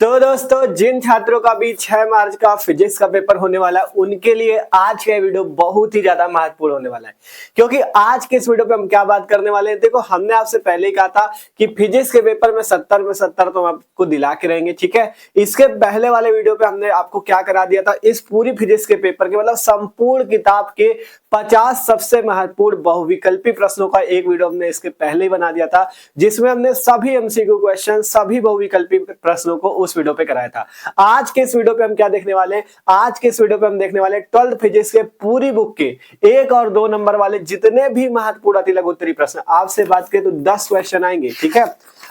तो दोस्तों जिन छात्रों का भी 6 मार्च का फिजिक्स का पेपर होने वाला है उनके लिए आज का वीडियो बहुत ही ज्यादा महत्वपूर्ण होने वाला है। क्योंकि आज के इस वीडियो पे हम क्या बात करने वाले हैं, देखो हमने आपसे पहले ही कहा था कि फिजिक्स के पेपर में 70 में 70 तो हम आपको दिला के रहेंगे, ठीक है। इसके पहले वाले वीडियो पे हमने आपको क्या करा दिया था, इस पूरी फिजिक्स के पेपर के मतलब संपूर्ण किताब के 50 सबसे महत्वपूर्ण बहुविकल्पी प्रश्नों का एक वीडियो हमने इसके पहले ही बना दिया था, जिसमें हमने सभी एमसीक्यू क्वेश्चन सभी बहुविकल्पी प्रश्नों को उस वीडियो पे कराया था। आज के इस वीडियो पे हम क्या देखने वाले हैं, आज के इस वीडियो पे हम देखने वाले 12th फिजिक्स के पूरी बुक के 1 और 2 नंबर वाले जितने भी महत्वपूर्ण अति लघु उत्तरीय प्रश्न आपसे बात करें तो 10 क्वेश्चन आएंगे, ठीक है।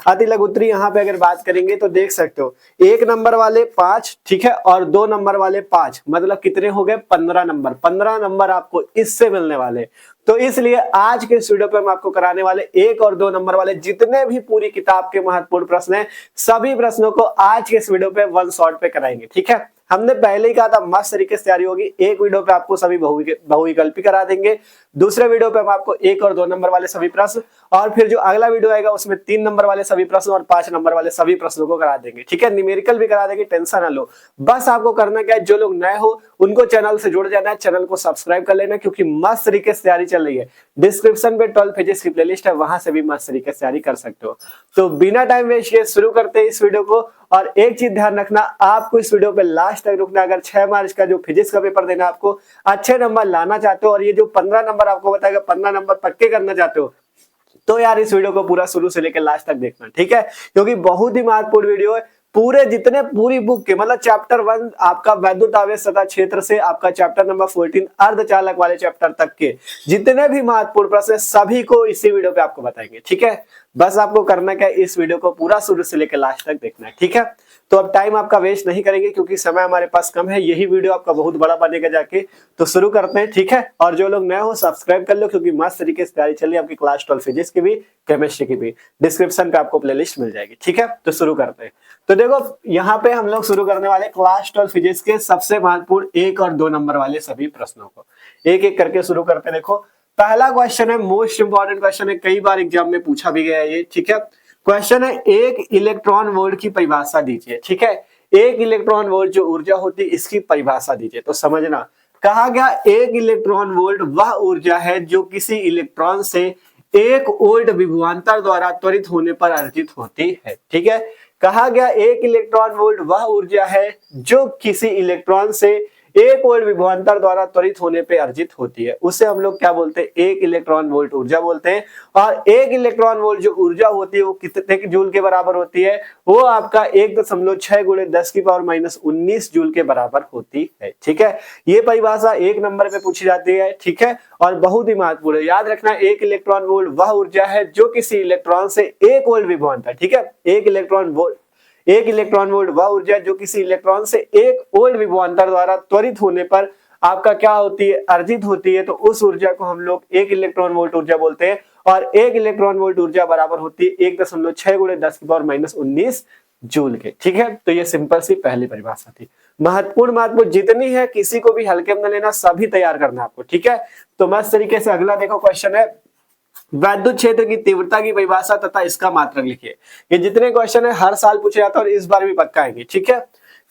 अति लघु उत्तरीय यहाँ पे अगर बात करेंगे तो देख सकते हो 1 नंबर वाले 5, ठीक है, और 2 नंबर वाले 5, मतलब कितने हो गए 15 नंबर। 15 नंबर आपको इससे मिलने वाले। तो इसलिए आज के इस वीडियो पे हम आपको कराने वाले 1 और 2 नंबर वाले जितने भी पूरी किताब के महत्वपूर्ण प्रश्न हैं, सभी प्रश्नों को आज के इस वीडियो पे वन शॉट पे कराएंगे, ठीक है। हमने पहले ही कहा था मस्त तरीके से तैयारी होगी। एक वीडियो पे आपको सभी बहुविकल्पी करा देंगे, दूसरे वीडियो पे हम आपको 1 और 2 नंबर वाले सभी प्रश्न, और फिर जो अगला वीडियो आएगा उसमें 3 नंबर वाले सभी प्रश्न और 5 नंबर वाले सभी प्रश्नों को करा देंगे, ठीक है। न्यूमेरिकल भी करा देंगे, टेंशन ना लो। बस आपको करना क्या है, जो लोग नए हो उनको चैनल से जुड़ जाना है, चैनल को सब्सक्राइब कर लेना, क्योंकि मस्त तरीके से तैयारी चल रही है। डिस्क्रिप्शन पे 12 फिजिक्स की प्लेलिस्ट है, वहां से भी मस्त तरीके से तैयारी कर सकते हो। तो बिना टाइम वेस्ट किए शुरू करते हैं इस वीडियो को। और एक चीज ध्यान रखना, आपको इस वीडियो पे लास्ट तक रुकना। अगर 6 मार्च का जो फिजिक्स का पेपर देना, आपको अच्छे नंबर लाना चाहते हो और ये जो 15 नंबर आपको बताएगा 15 नंबर पक्के करना चाहते हो, तो यार इस वीडियो को पूरा शुरू से लेकर लास्ट तक देखना, ठीक है। क्योंकि बहुत ही महत्वपूर्ण वीडियो है। पूरी बुक के मतलब चैप्टर 1 आपका वैद्युत आवेश तथा क्षेत्र से आपका चैप्टर नंबर 14 अर्धचालक वाले चैप्टर तक के जितने भी महत्वपूर्ण प्रश्न सभी को इसी वीडियो पे आपको बताएंगे, ठीक है। बस आपको करना क्या है, इस वीडियो को पूरा शुरू से लेकर लास्ट तक देखना है, ठीक है। तो अब टाइम आपका वेस्ट नहीं करेंगे क्योंकि समय हमारे पास कम है, यही वीडियो आपका बहुत बड़ा बनेगा जाके। तो शुरू करते हैं, ठीक है। और जो लोग नए हो सब्सक्राइब कर लो, क्योंकि मस्त तरीके से तैयारी चल रही है आपकी क्लास 12 फिजिक्स की भी, केमिस्ट्री की भी। डिस्क्रिप्शन पे आपको प्लेलिस्ट मिल जाएगी, ठीक है। तो शुरू करते हैं। तो देखो यहाँ पे हम लोग शुरू करने वाले क्लास 12 फिजिक्स के सबसे महत्वपूर्ण 1 और 2 नंबर वाले सभी प्रश्नों को एक एक करके शुरू करते हैं। देखो पहला क्वेश्चन है, मोस्ट इंपॉर्टेंट क्वेश्चन है, कई बार एग्जाम में पूछा भी गया है ये, ठीक है। क्वेश्चन है, एक इलेक्ट्रॉन वोल्ट की परिभाषा दीजिए, ठीक है। एक इलेक्ट्रॉन वोल्ट जो ऊर्जा होती है इसकी परिभाषा दीजिए। तो समझना, कहा गया एक इलेक्ट्रॉन वोल्ट वह ऊर्जा है जो किसी इलेक्ट्रॉन से 1 वोल्ट विभवांतर द्वारा त्वरित होने पर अर्जित होती है, ठीक है। कहा गया एक इलेक्ट्रॉन वोल्ट वह ऊर्जा है जो किसी इलेक्ट्रॉन से 1 वोल्ट विभवांतर द्वारा त्वरित होने पे अर्जित होती है, उसे हम लोग क्या बोलते हैं, 1 इलेक्ट्रॉन वोल्ट ऊर्जा बोलते हैं। और 1 इलेक्ट्रॉन वोल्ट जो ऊर्जा होती है वो कितने जूल के बराबर होती है, वो आपका 1.6 गुणे 10⁻19 जूल के बराबर होती है, ठीक है। ये परिभाषा 1 नंबर पे पूछी जाती है, ठीक है, और बहुत ही महत्वपूर्ण है। याद रखना, 1 इलेक्ट्रॉन वोल्ट वह ऊर्जा है जो किसी इलेक्ट्रॉन से 1 वोल्ट विभवांतर, ठीक है। 1 इलेक्ट्रॉन वोल्ट वह ऊर्जा जो किसी इलेक्ट्रॉन से 1 वोल्ट विभवांतर द्वारा त्वरित होने पर आपका क्या होती है, अर्जित होती है। तो उस ऊर्जा को हम लोग 1 इलेक्ट्रॉन वोल्ट ऊर्जा बोलते हैं। और 1 इलेक्ट्रॉन वोल्ट ऊर्जा बराबर होती है 1.6 गुणे 10⁻19 जूल के, ठीक है। तो ये सिंपल सी पहली परिभाषा थी। महत्वपूर्ण जितनी है किसी को भी हल्के में लेना, सभी तैयार करना आपको, ठीक है। तो मस्त तरीके से अगला देखो क्वेश्चन है, वैद्युत क्षेत्र की तीव्रता की परिभाषा तथा इसका मात्रक लिखिए। ये जितने क्वेश्चन है हर साल पूछे जाता है और इस बार भी पक्का आएंगे, ठीक है।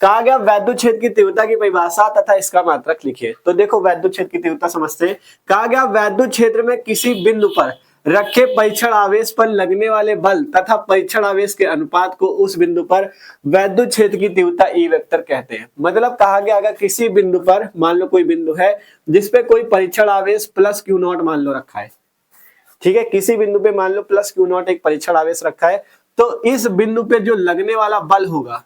कहा गया वैद्युत क्षेत्र की तीव्रता की परिभाषा तथा इसका मात्रक लिखिए। तो देखो वैद्युत क्षेत्र की तीव्रता समझते हैं। कहा गया वैद्युत क्षेत्र में किसी बिंदु पर रखे परीक्षण आवेश पर लगने वाले बल तथा परीक्षण आवेश के अनुपात को उस बिंदु पर वैद्युत क्षेत्र की तीव्रता ई वेक्टर कहते हैं। मतलब कहा गया अगर किसी बिंदु पर, मान लो कोई बिंदु है जिसपे कोई परीक्षण आवेश प्लस Q0 मान लो रखा है, ठीक है। किसी बिंदु पे मान लो प्लस Q0 एक परीक्षण आवेश रखा है, तो इस बिंदु पे जो लगने वाला बल होगा,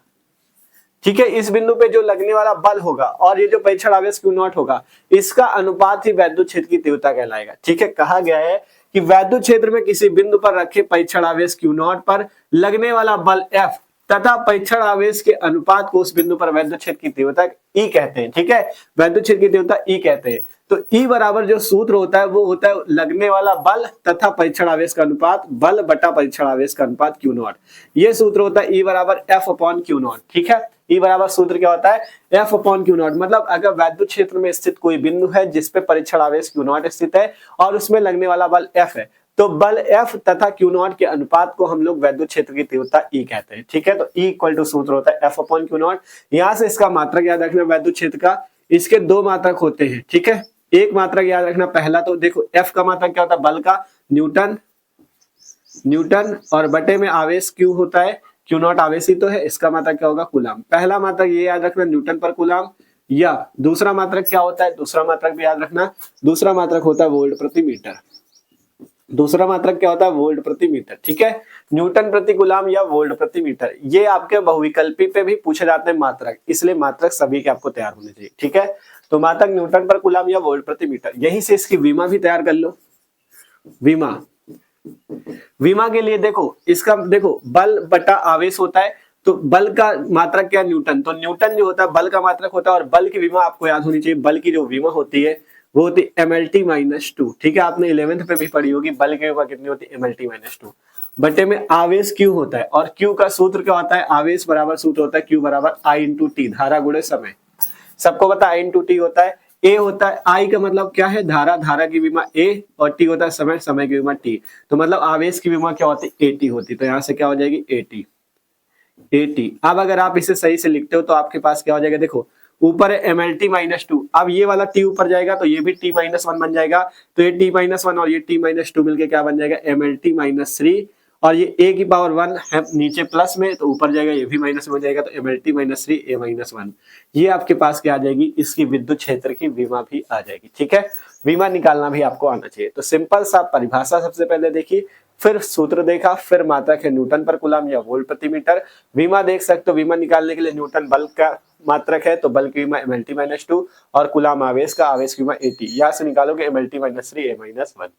ठीक है, इस बिंदु पे जो लगने वाला बल होगा और ये जो परीक्षण आवेश Q0 होगा, इसका अनुपात ही वैद्युत क्षेत्र की तीव्रता कहलाएगा, ठीक है। कहा गया है कि वैद्युत क्षेत्र में किसी बिंदु पर रखे परीक्षण आवेश Q0 पर लगने वाला बल F तथा परीक्षण आवेश के अनुपात को उस बिंदु पर वैद्युत क्षेत्र की तीव्रता E कहते हैं, ठीक है। वैद्युत क्षेत्र की तीव्रता E कहते हैं। तो E बराबर जो सूत्र होता है वो होता है लगने वाला बल तथा परीक्षण आवेश का अनुपात, बल बटा परीक्षण आवेश का अनुपात Q0। ये सूत्र होता है E बराबर F/Q0, ठीक है। E बराबर सूत्र क्या होता है, F/Q0। मतलब अगर वैद्युत क्षेत्र में स्थित कोई बिंदु है जिसपे परीक्षण आवेश Q0 स्थित है और उसमें लगने वाला बल F है, तो बल F तथा Q नॉट के अनुपात को हम लोग वैद्युत क्षेत्र की तीव्रता E कहते हैं। ठीक है, तो E इक्वल टू सूत्र होता है F अपॉन Q नॉट। यहां से इसका मात्रक याद रखना वैद्युत क्षेत्र का, इसके दो मात्रक होते हैं। ठीक है, एक मात्रक याद रखना पहला, तो देखो F का मात्रक क्या होता है, बल का न्यूटन, न्यूटन और बटे में आवेश Q होता है, Q नॉट आवेश ही तो है, इसका मात्रक क्या होगा, कूलाम। पहला मात्रक ये याद रखना न्यूटन पर कूलाम। या दूसरा मात्रक क्या होता है, दूसरा मात्रक भी याद रखना, दूसरा मात्रक होता है वोल्ट प्रति मीटर। दूसरा मात्रक क्या होता है, वोल्ट प्रति मीटर। ठीक है, न्यूटन प्रति कूलाम या वोल्ट प्रति मीटर, ये आपके बहुविकल्पी पे भी पूछे जाते हैं मात्रक, इसलिए मात्रक सभी के आपको तैयार होने चाहिए। ठीक है, तो मात्रक न्यूटन पर कूलाम या वोल्ट प्रति मीटर। यहीं से इसकी विमा भी तैयार कर लो। विमा, विमा के लिए देखो, इसका देखो बल बटा आवेश होता है, तो बल का मात्रक क्या, न्यूटन, तो न्यूटन जो होता है बल का मात्रक होता है, और बल की विमा आपको याद होनी चाहिए। बल की जो विमा होती है वो होती है MLT - 2। ठीक है, आपने 11th पे भी पढ़ी होगी, बल की विमा कितनी होती है, MLT - 2 बटे में आवेश Q होता है, और Q का सूत्र क्या होता है, आवेश बराबर सूत्र होता है Q बराबर I × T, धारा गुणे समय। सबको पता I × T होता है, A होता है, I का मतलब क्या है, धारा, धारा की विमा A, और T होता है समय, समय की विमा T। तो मतलब आवेश की विमा क्या होती है, AT होती है। तो यहां से क्या हो जाएगी, AT। अब अगर आप इसे सही से लिखते हो तो आपके पास क्या हो जाएगा, देखो ऊपर है MLT - 2, अब ये वाला T ऊपर जाएगा तो ये भी T - 1 बन जाएगा, तो ये T - 1 और ये T - 2 मिलके क्या बन जाएगा, MLT - 3, और ये A की पावर 1 है नीचे प्लस में, तो ऊपर जाएगा, ये भी माइनस में हो जाएगा, तो MLT - 3 A - 1, ये आपके पास क्या आ जाएगी, इसकी विद्युत क्षेत्र की विमा भी आ जाएगी। ठीक है, विमा निकालना भी आपको आना चाहिए। तो सिंपल सा परिभाषा सबसे पहले देखी, फिर सूत्र देखा, फिर मात्रक है न्यूटन पर कूलाम या वोल्ट प्रति मीटर। विमा देख सकते हो, विमा निकालने के लिए न्यूटन बल का मात्रक है, तो बल की विमा MLT - 2, और कूलाम आवेश का, आवेश की विमा AT। यहां से निकालोगे MLT - 3 A - 1।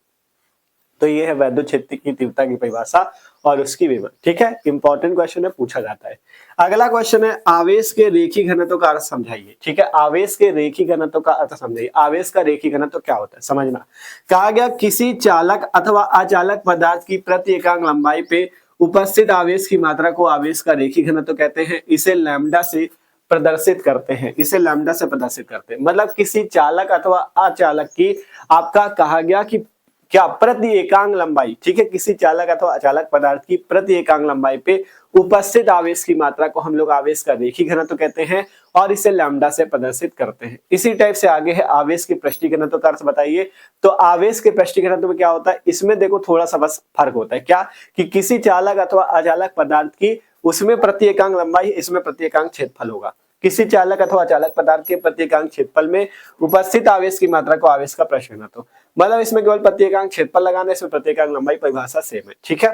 तो ये है वैद्युत क्षेत्र की तीव्रता की परिभाषा और उसकी विमा। ठीक है, इंपॉर्टेंट क्वेश्चन है, पूछा जाता है। अगला क्वेश्चन है, आवेश के रेखी घनत्व का अर्थ समझाइए। ठीक है, आवेश के रेखी घनत्व का अर्थ समझाइए। आवेश का रेखी घनत्व क्या होता है, समझना। कहा गया किसी चालक अथवा अचालक पदार्थ की प्रति एकांक लंबाई पे उपस्थित आवेश की मात्रा को आवेश का रेखी घनत्व कहते हैं। इसे लैम्डा से प्रदर्शित करते हैं, इसे लैम्डा से प्रदर्शित करते हैं। मतलब किसी चालक अथवा अचालक की, आपका कहा गया कि क्या, प्रति एकांक लंबाई। ठीक है, किसी चालक अथवा अचालक पदार्थ की प्रति एकांक लंबाई पे उपस्थित आवेश की मात्रा को हम लोग आवेश का रेखी घनत्व कहते हैं, और इसे लैम्डा से प्रदर्शित करते हैं। इसी टाइप से आगे है, आवेश के पृष्ठीय घनत्व का अर्थ बताइए। तो आवेश के पृष्ठीय घनत्व में क्या होता है, इसमें देखो थोड़ा सा बस फर्क होता है, क्या कि किसी चालक अथवा अचालक पदार्थ की, उसमें प्रति एकांक लंबाई, इसमें प्रति एकांक क्षेत्रफल होगा। किसी चालक अथवा अचालक पदार्थ के प्रति एकांक क्षेत्रफल में उपस्थित आवेश की मात्रा को आवेश का पृष्ठीय घनत्व, मतलब इसमें केवल प्रति एकांक क्षेत्रफल लगाना, इसमें प्रति एकांक लंबाई, परिभाषा सेम है। ठीक है,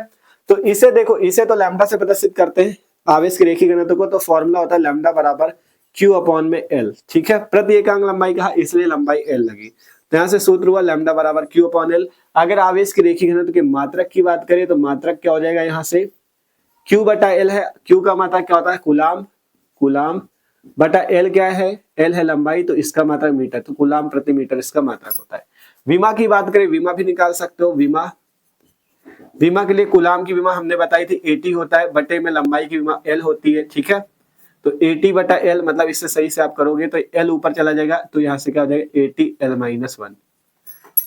तो इसे देखो, इसे तो लैम्डा से प्रदर्शित करते हैं आवेश के रेखी घनत्व को, तो फॉर्मूला होता है लैम्डा बराबर Q अपॉन में L। ठीक है, प्रति एकांक लंबाई कहा, इसलिए लंबाई L लगी, तो यहाँ से सूत्र हुआ लैम्डा बराबर Q अपॉन L। अगर आवेश के रेखी घनत्व के मात्रक की बात करें तो मात्रक क्या हो जाएगा, यहाँ से Q बटा L है, Q का मात्रक क्या होता है, कूलाम, कूलाम बटा L क्या है, L है लंबाई, तो इसका मात्रक मीटर, तो कूलाम प्रति मीटर इसका मात्रक होता है। विमा की बात करें, विमा भी निकाल सकते हो। विमा, विमा के लिए कूलाम की विमा हमने बताई थी AT होता है, बटे में लंबाई की विमा L होती है। ठीक है, तो AT बटा L, मतलब इससे सही से आप करोगे तो L ऊपर चला जाएगा, तो यहाँ से क्या हो जाएगा, AT L - 1।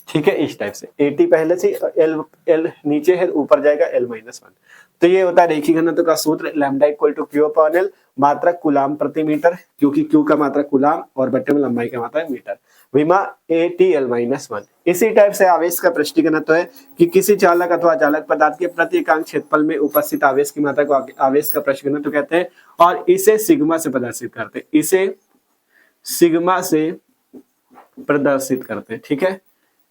ठीक है, इस टाइप से AT पहले से, L नीचे है, ऊपर जाएगा L - 1। तो ये होता है रेखी घनत्व का सूत्र, lambda equal to Q upon L, मात्रक कूलाम प्रति मीटर, क्योंकि Q का मात्रक कूलाम और बटे में लंबाई का मात्रक मीटर। विमा AT L - 1। इसी टाइप से आवेश का पृष्ठीय घनत्व है कि किसी चालक अथवा अचालक पदार्थ के प्रति एकांक क्षेत्रफल में उपस्थित आवेश की मात्रा को आवेश का पृष्ठीय घनत्व कहते हैं, और इसे सिग्मा से प्रदर्शित करते हैं, इसे सिग्मा से प्रदर्शित करते हैं। ठीक है,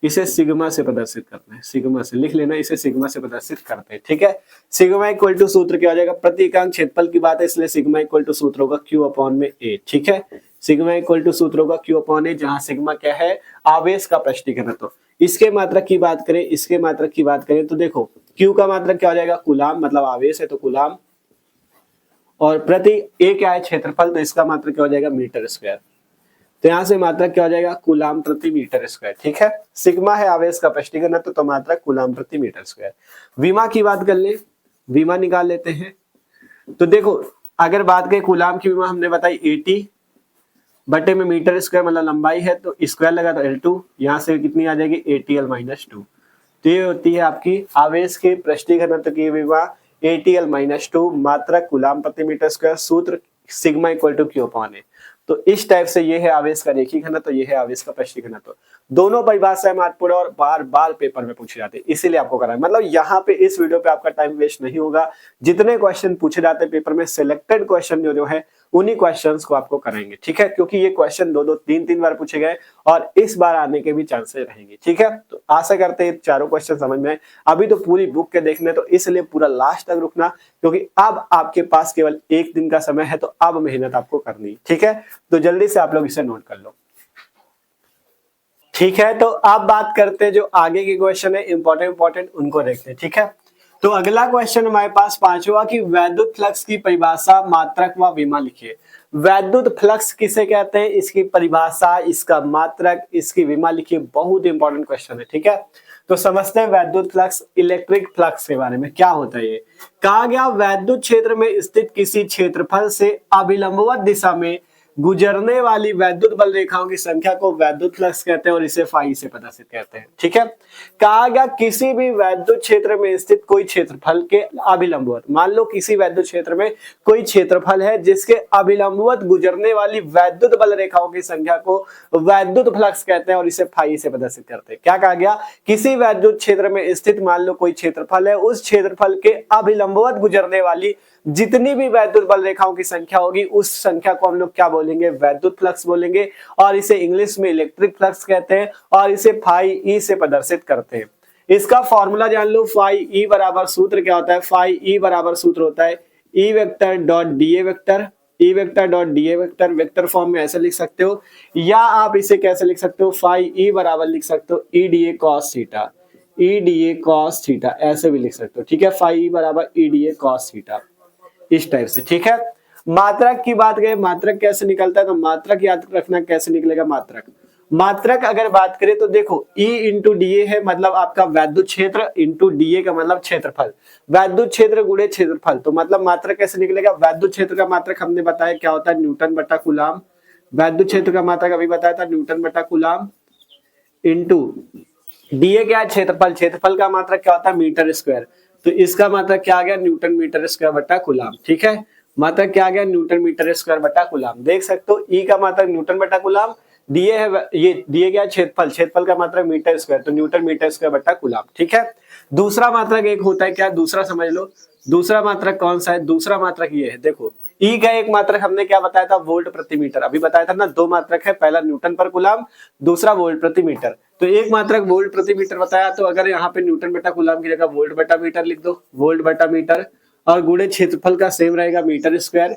इसे सिग्मा से प्रदर्शित करते हैं, सिग्मा से लिख लेना, इसे सिग्मा से प्रदर्शित करते हैं। ठीक है, सिग्मा इक्वल टू सूत्र क्या हो जाएगा, प्रति एकांक क्षेत्रफल की बात है, इसलिए सिग्मा इक्वल टू सूत्र होगा Q अपॉन में A। ठीक है, सिग्मा इक्वल टू सूत्र होगा Q अपॉन A, जहां सिग्मा क्या है, आवेश का पृष्ठीय घनत्व। इसके मात्रक की बात करें, इसके मात्रक की बात करें तो देखो Q का मात्रक क्या हो जाएगा, कूलाम, मतलब आवेश है तो कूलाम, और प्रति A क्या है, क्षेत्रफल, तो इसका मात्रक क्या हो जाएगा, मीटर स्क्वायर। तो यहां से मात्रक क्या हो जाएगा, कूलाम प्रति मीटर स्क्वायर। ठीक है, सिग्मा है आवेश का पृष्ठीय घनत्व, तो मात्रक कूलाम प्रति मीटर स्क्वायर। विमा की बात कर ले, विमा निकाल लेते हैं। तो देखो अगर बात करें कूलाम की विमा हमने बताई AT बटे में मीटर स्क्वायर, मतलब लंबाई है तो स्क्वायर लगा तो L2, यहां से कितनी आ जाएगी, AT L - 2। तो ये होती है आपकी आवेश के पृष्ठीय घनत्व की विमा ATL-2 मात्रक कूलाम प्रति मीटर स्क्वायर, सूत्र sigma equal to Q upon A। तो इस टाइप से ये है आवेश का रेखीय घनत्व, ये है आवेश का पृष्ठीय घनत्व। दोनों परिभाषाएं महत्वपूर्ण और बार बार पेपर में पूछे जाते हैं, इसीलिए आपको कराना है। मतलब यहाँ पे इस वीडियो पे आपका टाइम वेस्ट नहीं होगा। जितने क्वेश्चन पूछे जाते हैं पेपर में, सिलेक्टेड क्वेश्चन जो है उन्हीं क्वेश्चंस को आपको कराएंगे, ठीक है, क्योंकि ये क्वेश्चन 2-2, 3-3 बार पूछे गए और इस बार आने के भी चांसेस रहेंगे, ठीक है। तो आशा करते हैं चारों क्वेश्चन समझ में आए। अभी तो पूरी बुक के देखने, तो इसलिए पूरा लास्ट तक रुकना, क्योंकि अब आपके पास केवल 1 दिन का समय है, तो अब मेहनत आपको करनी है, ठीक है। तो जल्दी से आप लोग इसे नोट कर लो, ठीक है। तो अब बात करते हैं जो आगे के क्वेश्चन है इंपॉर्टेंट उनको देखते हैं, ठीक है। तो अगला क्वेश्चन हमारे पास 5वां कि वैद्युत फ्लक्स की परिभाषा, मात्रक व विमा लिखिए। वैद्युत फ्लक्स किसे कहते हैं, इसकी परिभाषा, इसका मात्रक, इसकी विमा लिखिए। बहुत इंपॉर्टेंट क्वेश्चन है, ठीक है। तो समझते हैं वैद्युत फ्लक्स, इलेक्ट्रिक फ्लक्स के बारे में। क्या होता है ये? कहा गया वैद्युत क्षेत्र में स्थित किसी क्षेत्रफल से अभिलंबवत दिशा में गुजरने वाली वैद्युत बल रेखाओं की संख्या को वैद्युत फ्लक्स कहते हैं और इसे फाई से प्रदर्शित करते हैं, ठीक है। कहा गया किसी भी वैद्युत क्षेत्र में स्थित कोई क्षेत्रफल के अभिलंबवत, मान लो किसी वैद्युत क्षेत्र में कोई क्षेत्रफल है जिसके अभिलंबवत गुजरने वाली वैद्युत बल रेखाओं की संख्या को वैद्युत फ्लक्स कहते हैं और इसे फाई से प्रदर्शित करते हैं। क्या कहा गया? किसी वैद्युत क्षेत्र में स्थित मान लो कोई क्षेत्रफल है, उस क्षेत्रफल के अभिलंबवत गुजरने वाली जितनी भी वैद्युत बल रेखाओं की संख्या होगी उस संख्या को हम लोग क्या बोलेंगे? वैद्युत फ्लक्स बोलेंगे और इसे इंग्लिश में इलेक्ट्रिक फ्लक्स कहते हैं और इसे फाई ई से प्रदर्शित करते हैं। इसका फॉर्मूला जान लो, फाई ई बराबर सूत्र क्या होता है? फाई ई बराबर सूत्र होता है ई vector dot D A vector, E vector dot D A vector. Vector form में ऐसे लिख सकते हो या आप इसे कैसे लिख सकते हो? फाई ई बराबर लिख सकते हो ई D A cos theta, E D A cos theta, ऐसे भी लिख सकते हो, ठीक है। फाई ई बराबर E D A cos theta, इस टाइप से, ठीक है। मात्रक की बात करें, मात्रक कैसे निकलता है? तो मात्रक याद रखना कैसे निकलेगा मात्रक। मात्रक अगर बात करें तो देखो E इंटू डी ए है, मतलब आपका वैद्युत क्षेत्र, इंटू डी ए का मतलब क्षेत्रफल, वैद्युत क्षेत्र गुणे क्षेत्रफल। तो मतलब मात्रक कैसे निकलेगा? वैद्युत क्षेत्र का मात्रक हमने बताया क्या होता है? न्यूटन बटा कूलाम। वैद्युत क्षेत्र का मात्रक अभी बताया था न्यूटन बटा कूलाम, इंटू डी ए क्या है? क्षेत्रफल। क्षेत्रफल का मात्रक क्या होता है? Metre square. तो इसका मात्रक क्या आ गया? न्यूटन मीटर स्क्वायर बटा कूलाम, ठीक है। मात्रक क्या आ गया? न्यूटन मीटर स्क्वायर बटा कूलाम। देख सकते हो ई का मात्रक न्यूटन बटा कूलाम, दिए है ये दिए गया क्षेत्रफल, क्षेत्रफल का मात्रक मीटर स्क्वायर, तो न्यूटन मीटर स्क्वायर बटा कूलाम, ठीक है। दूसरा मात्रक एक होता है क्या? दूसरा समझ लो, दूसरा मात्रक कौन सा है? दूसरा मात्रक ये है, देखो ई का एक मात्रक हमने क्या बताया था? वोल्ट प्रति मीटर। अभी बताया था ना, दो मात्रक है, पहला न्यूटन पर कूलाम, दूसरा वोल्ट प्रति मीटर। तो एक मात्रक वोल्ट प्रति मीटर बताया, तो अगर यहाँ पे न्यूटन बटा कूलाम की जगह वोल्ट बटा मीटर लिख दो, वोल्ट बटा मीटर, और गुणे क्षेत्रफल का सेम रहेगा मीटर स्क्वायर,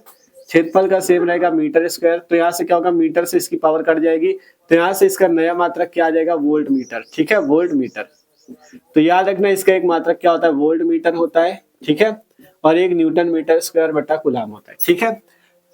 क्षेत्रफल का सेम रहेगा मीटर स्क्वायर। तो यहाँ से क्या होगा? मीटर से इसकी पावर कट जाएगी, तो यहाँ से इसका नया मात्रक क्या आ जाएगा? वोल्ट मीटर, ठीक है, वोल्ट मीटर। तो याद रखना इसका एक मात्रक क्या होता है? वोल्ट मीटर होता है, ठीक है, और एक न्यूटन मीटर स्क्वायर बटा कूलाम होता है, ठीक है।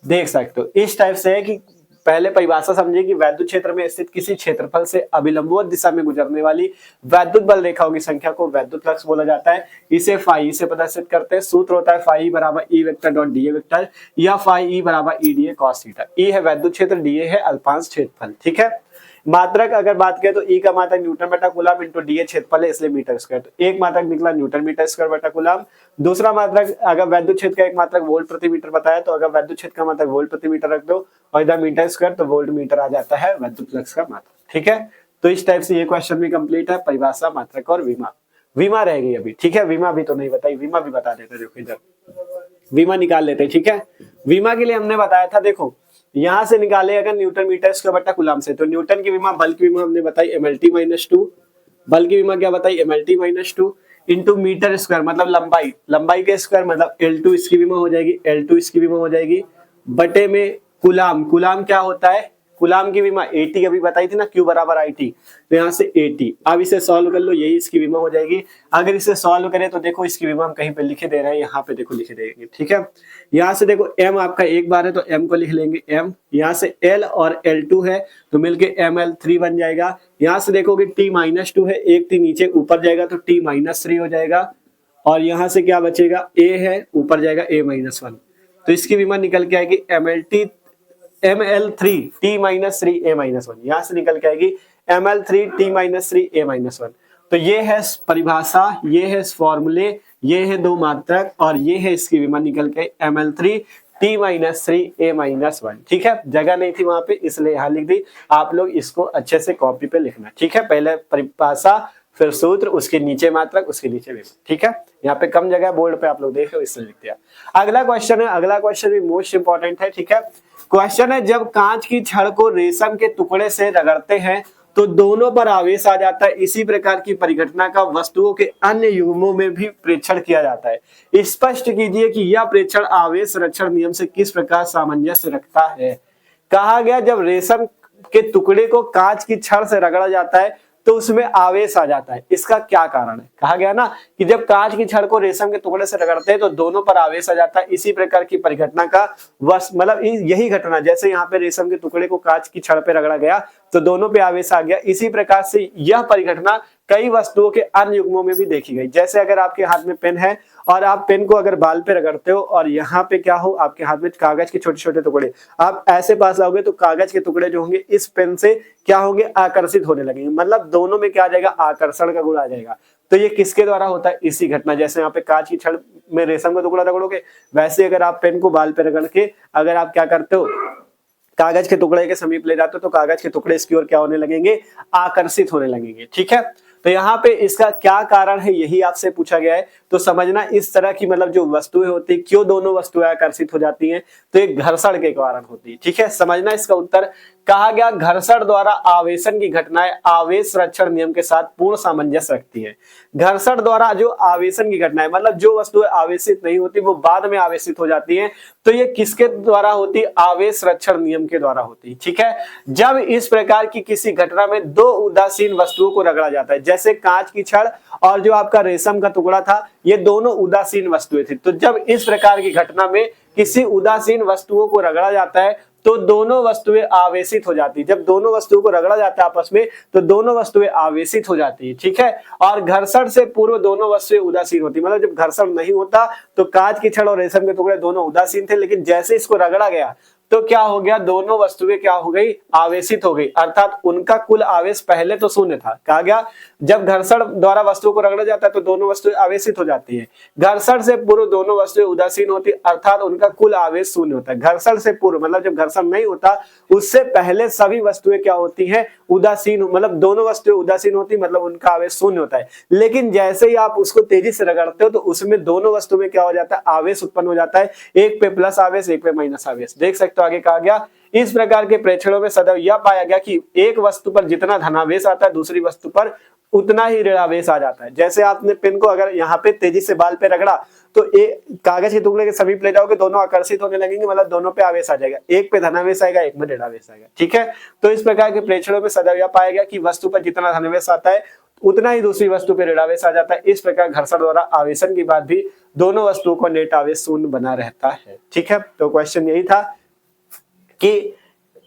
देख सकते हो इस टाइप से है कि पहले परिभाषा समझिए कि वैद्युत क्षेत्र में स्थित किसी क्षेत्रफल से अभिलंबवत दिशा में गुजरने वाली वैद्युत बल रेखाओं की संख्या को वैद्युत फ्लक्स बोला जाता है। इसे फाई से प्रदर्शित करते हैं। सूत्र होता है फाई बराबर E vector dot D A vector या फाई ई बराबर E D A cos theta. E है वैद्युत क्षेत्र, डी ए है अल्पांश क्षेत्रफल, ठीक है। मात्रक अगर बात करें तो ई का मात्रक न्यूटन बटा कूलाम इंटू डी ए क्षेत्रफल है इसलिए मीटर स्क्वायर। तो एक मात्रक निकला न्यूटन मीटर स्क्वायर बटा कूलाम। दूसरा मात्रक अगर वैद्युत क्षेत्र का एक मात्रक वोल्ट प्रति मीटर बताया, तो अगर वैद्युत क्षेत्र का मात्रक वोल्ट प्रति मीटर रख दो और इधर मीटर स्क्वायर, तो वोल्ट मीटर आ जाता है वैद्युत फ्लक्स का मात्रक, ठीक है। तो इस टाइप से ये क्वेश्चन भी कंप्लीट है, परिभाषा, मात्रक और विमा। विमा रहेगी अभी, ठीक है, विमा भी तो नहीं बताई, विमा भी बता देते, देखो इधर विमा निकाल लेते, ठीक है। विमा के लिए हमने बताया था, देखो यहां से निकाले अगर न्यूटन मीटर स्क्वायर बटा कूलाम से, तो न्यूटन की विमा, बल की विमा हमने बताई mlt-2, बल की विमा क्या बताई? mlt-2 इंटू मीटर स्क्वायर मतलब लंबाई, लंबाई के स्क्वायर मतलब L2 इसकी विमा हो जाएगी, L2 इसकी विमा हो जाएगी, बटे में कूलाम। कूलाम क्या होता है? कूलाम की विमा 80 अभी बताई थी ना, Q बराबर IT, तो यहाँ से 80। अब इसे सॉल्व कर लो, यही इसकी विमा हो जाएगी। अगर इसे सॉल्व करें तो देखो इसकी विमा हम कहीं पे लिखे दे रहे हैं, यहाँ पे देखो लिखे देंगे, ठीक है। यहाँ से देखो M आपका एक बार है तो M को लिख लेंगे M, यहाँ से L और L2 है तो मिलके ML3 बन जाएगा। यहाँ से देखोगे T-2 है, एक T नीचे ऊपर जाएगा तो T-3 हो जाएगा, और यहाँ से क्या बचेगा? A है, ऊपर जाएगा A-1, तो इसकी विमा निकल के आएगी ML3 T-3 A-1, यहाँ से निकल के आएगी ML3 T-3 A-1। तो ये है परिभाषा, ये है फॉर्मूले, ये है दो मात्रक और ये है इसकी विमा निकल के ml3 T-3 A-1। ठीक है, जगह नहीं थी वहां पे इसलिए यहां लिख दी। आप लोग इसको अच्छे से कॉपी पे लिखना। ठीक है, पहले परिभाषा, फिर सूत्र, उसके नीचे मात्रक, उसके नीचे विमा। ठीक है, यहाँ पे कम जगह बोर्ड पे आप लोग देख रहे हो इसलिए लिख दिया। अगला क्वेश्चन है, अगला क्वेश्चन भी मोस्ट इंपॉर्टेंट है। ठीक है, क्वेश्चन है जब कांच की छड़ को रेशम के टुकड़े से रगड़ते हैं तो दोनों पर आवेश आ जाता है। इसी प्रकार की परिघटना का वस्तुओं के अन्य युग्मों में भी प्रेक्षण किया जाता है। स्पष्ट कीजिए कि यह प्रेक्षण आवेश संरक्षण नियम से किस प्रकार सामंजस्य रखता है। कहा गया जब रेशम के टुकड़े को कांच की छड़ से रगड़ा जाता है तो उसमें आवेश आ जाता है। इसका क्या कारण है? कहा गया ना कि जब कांच की छड़ को रेशम के टुकड़े से रगड़ते हैं तो दोनों पर आवेश आ जाता है। इसी प्रकार की परिघटना का मतलब यही घटना, जैसे यहाँ पे रेशम के टुकड़े को कांच की छड़ पे रगड़ा गया तो दोनों पे आवेश आ गया, इसी प्रकार से यह परिघटना कई वस्तुओं के अन्य युग्मों में भी देखी गई। जैसे अगर आपके हाथ में पेन है और आप पेन को अगर बाल पे रगड़ते हो और यहाँ पे क्या हो, आपके हाथ में कागज के छोटे छोटे टुकड़े, आप ऐसे पास लाओगे तो कागज के टुकड़े जो होंगे इस पेन से क्या होंगे, आकर्षित होने लगेंगे। मतलब दोनों में क्या आ जाएगा, आकर्षण का गुण आ जाएगा। तो ये किसके द्वारा होता है? इसी घटना, जैसे यहाँ पे कांच की छड़ में रेशम का टुकड़ा रगड़ोगे, वैसे अगर आप पेन को बाल पे रगड़ के अगर आप क्या करते हो, कागज के टुकड़े के समीप ले जाते हो तो कागज के टुकड़े इसकी ओर क्या होने लगेंगे, आकर्षित होने लगेंगे। ठीक है, तो यहाँ पे इसका क्या कारण है यही आपसे पूछा गया है। तो समझना इस तरह की मतलब जो वस्तुएं होती है, क्यों दोनों वस्तुएं आकर्षित हो जाती हैं, तो एक घर्षण के कारण होती है। ठीक है, समझना इसका उत्तर। कहा गया घर्षण द्वारा आवेशन की घटनाएं आवेश संरक्षण नियम के साथ पूर्ण सामंजस्य रखती है। घर्षण द्वारा जो आवेशन की घटनाएं मतलब जो वस्तुएं आवेशित नहीं होती वो बाद में आवेशित हो जाती हैं, तो ये किसके द्वारा होती है? आवेश संरक्षण नियम के द्वारा होती है। ठीक है, जब इस प्रकार की किसी घटना में दो उदासीन वस्तुओं को रगड़ा जाता है, जैसे कांच की छड़ और जो आपका रेशम का टुकड़ा था, ये दोनों उदासीन वस्तुएं थी। तो जब इस प्रकार की घटना में किसी उदासीन वस्तुओं को रगड़ा जाता है तो दोनों वस्तुएं आवेशित हो जाती है। जब दोनों वस्तुओं को रगड़ा जाता है आपस में तो दोनों वस्तुएं आवेशित हो जाती है। ठीक है, और घर्षण से पूर्व दोनों वस्तुएं उदासीन होती है। मतलब जब घर्षण नहीं होता तो कांच की छड़ और रेशम के टुकड़े दोनों उदासीन थे, लेकिन जैसे इसको रगड़ा गया तो क्या हो गया, दोनों वस्तुएं क्या हो गई, आवेशित हो गई। अर्थात उनका कुल आवेश पहले तो शून्य था। कहा गया जब घर्षण द्वारा वस्तुओं को रगड़ा जाता है तो दोनों वस्तुएं आवेशित हो जाती है। घर्षण से पूर्व दोनों वस्तुएं उदासीन होती, अर्थात उनका कुल आवेश शून्य होता है। घर्षण से पूर्व मतलब जब घर्षण नहीं होता उससे पहले सभी वस्तुएं क्या होती हैं, उदासीन, मतलब दोनों वस्तुएं उदासीन होती, मतलब उनका आवेश शून्य होता है। लेकिन जैसे ही आप उसको तेजी से रगड़ते हो तो उसमें दोनों वस्तुओं में क्या हो जाता है, आवेश उत्पन्न हो जाता है। एक पे प्लस आवेश, एक पे माइनस आवेश। देख सकते हो आगे कहा गया इस प्रकार के प्रेक्षणों में सदैव यह पाया गया कि एक वस्तु पर जितना धनावेश आता है दूसरी वस्तु पर उतना ही ऋणावेश आ जाता है। जैसे आपने पेन को अगर यहाँ पे तेजी से बाल पे रगड़ा तो एक कागज के टुकड़े के समीप ले जाओगे, दोनों आकर्षित होने लगेंगे, मतलब दोनों पे आवेश आ जाएगा। एक पे धनावेश आएगा, एक में ऋणावेश आएगा। ठीक है, तो इस प्रकार के प्रेक्षणों में सदैव यह पाया गया कि वस्तु पर जितना धनावेश आता है उतना ही दूसरी वस्तु पे ऋणावेश आ जाता है। इस प्रकार घर्षण द्वारा आवेशन के बाद भी दोनों वस्तुओं को नेट आवेश शून्य बना रहता है। ठीक है, तो क्वेश्चन यही था कि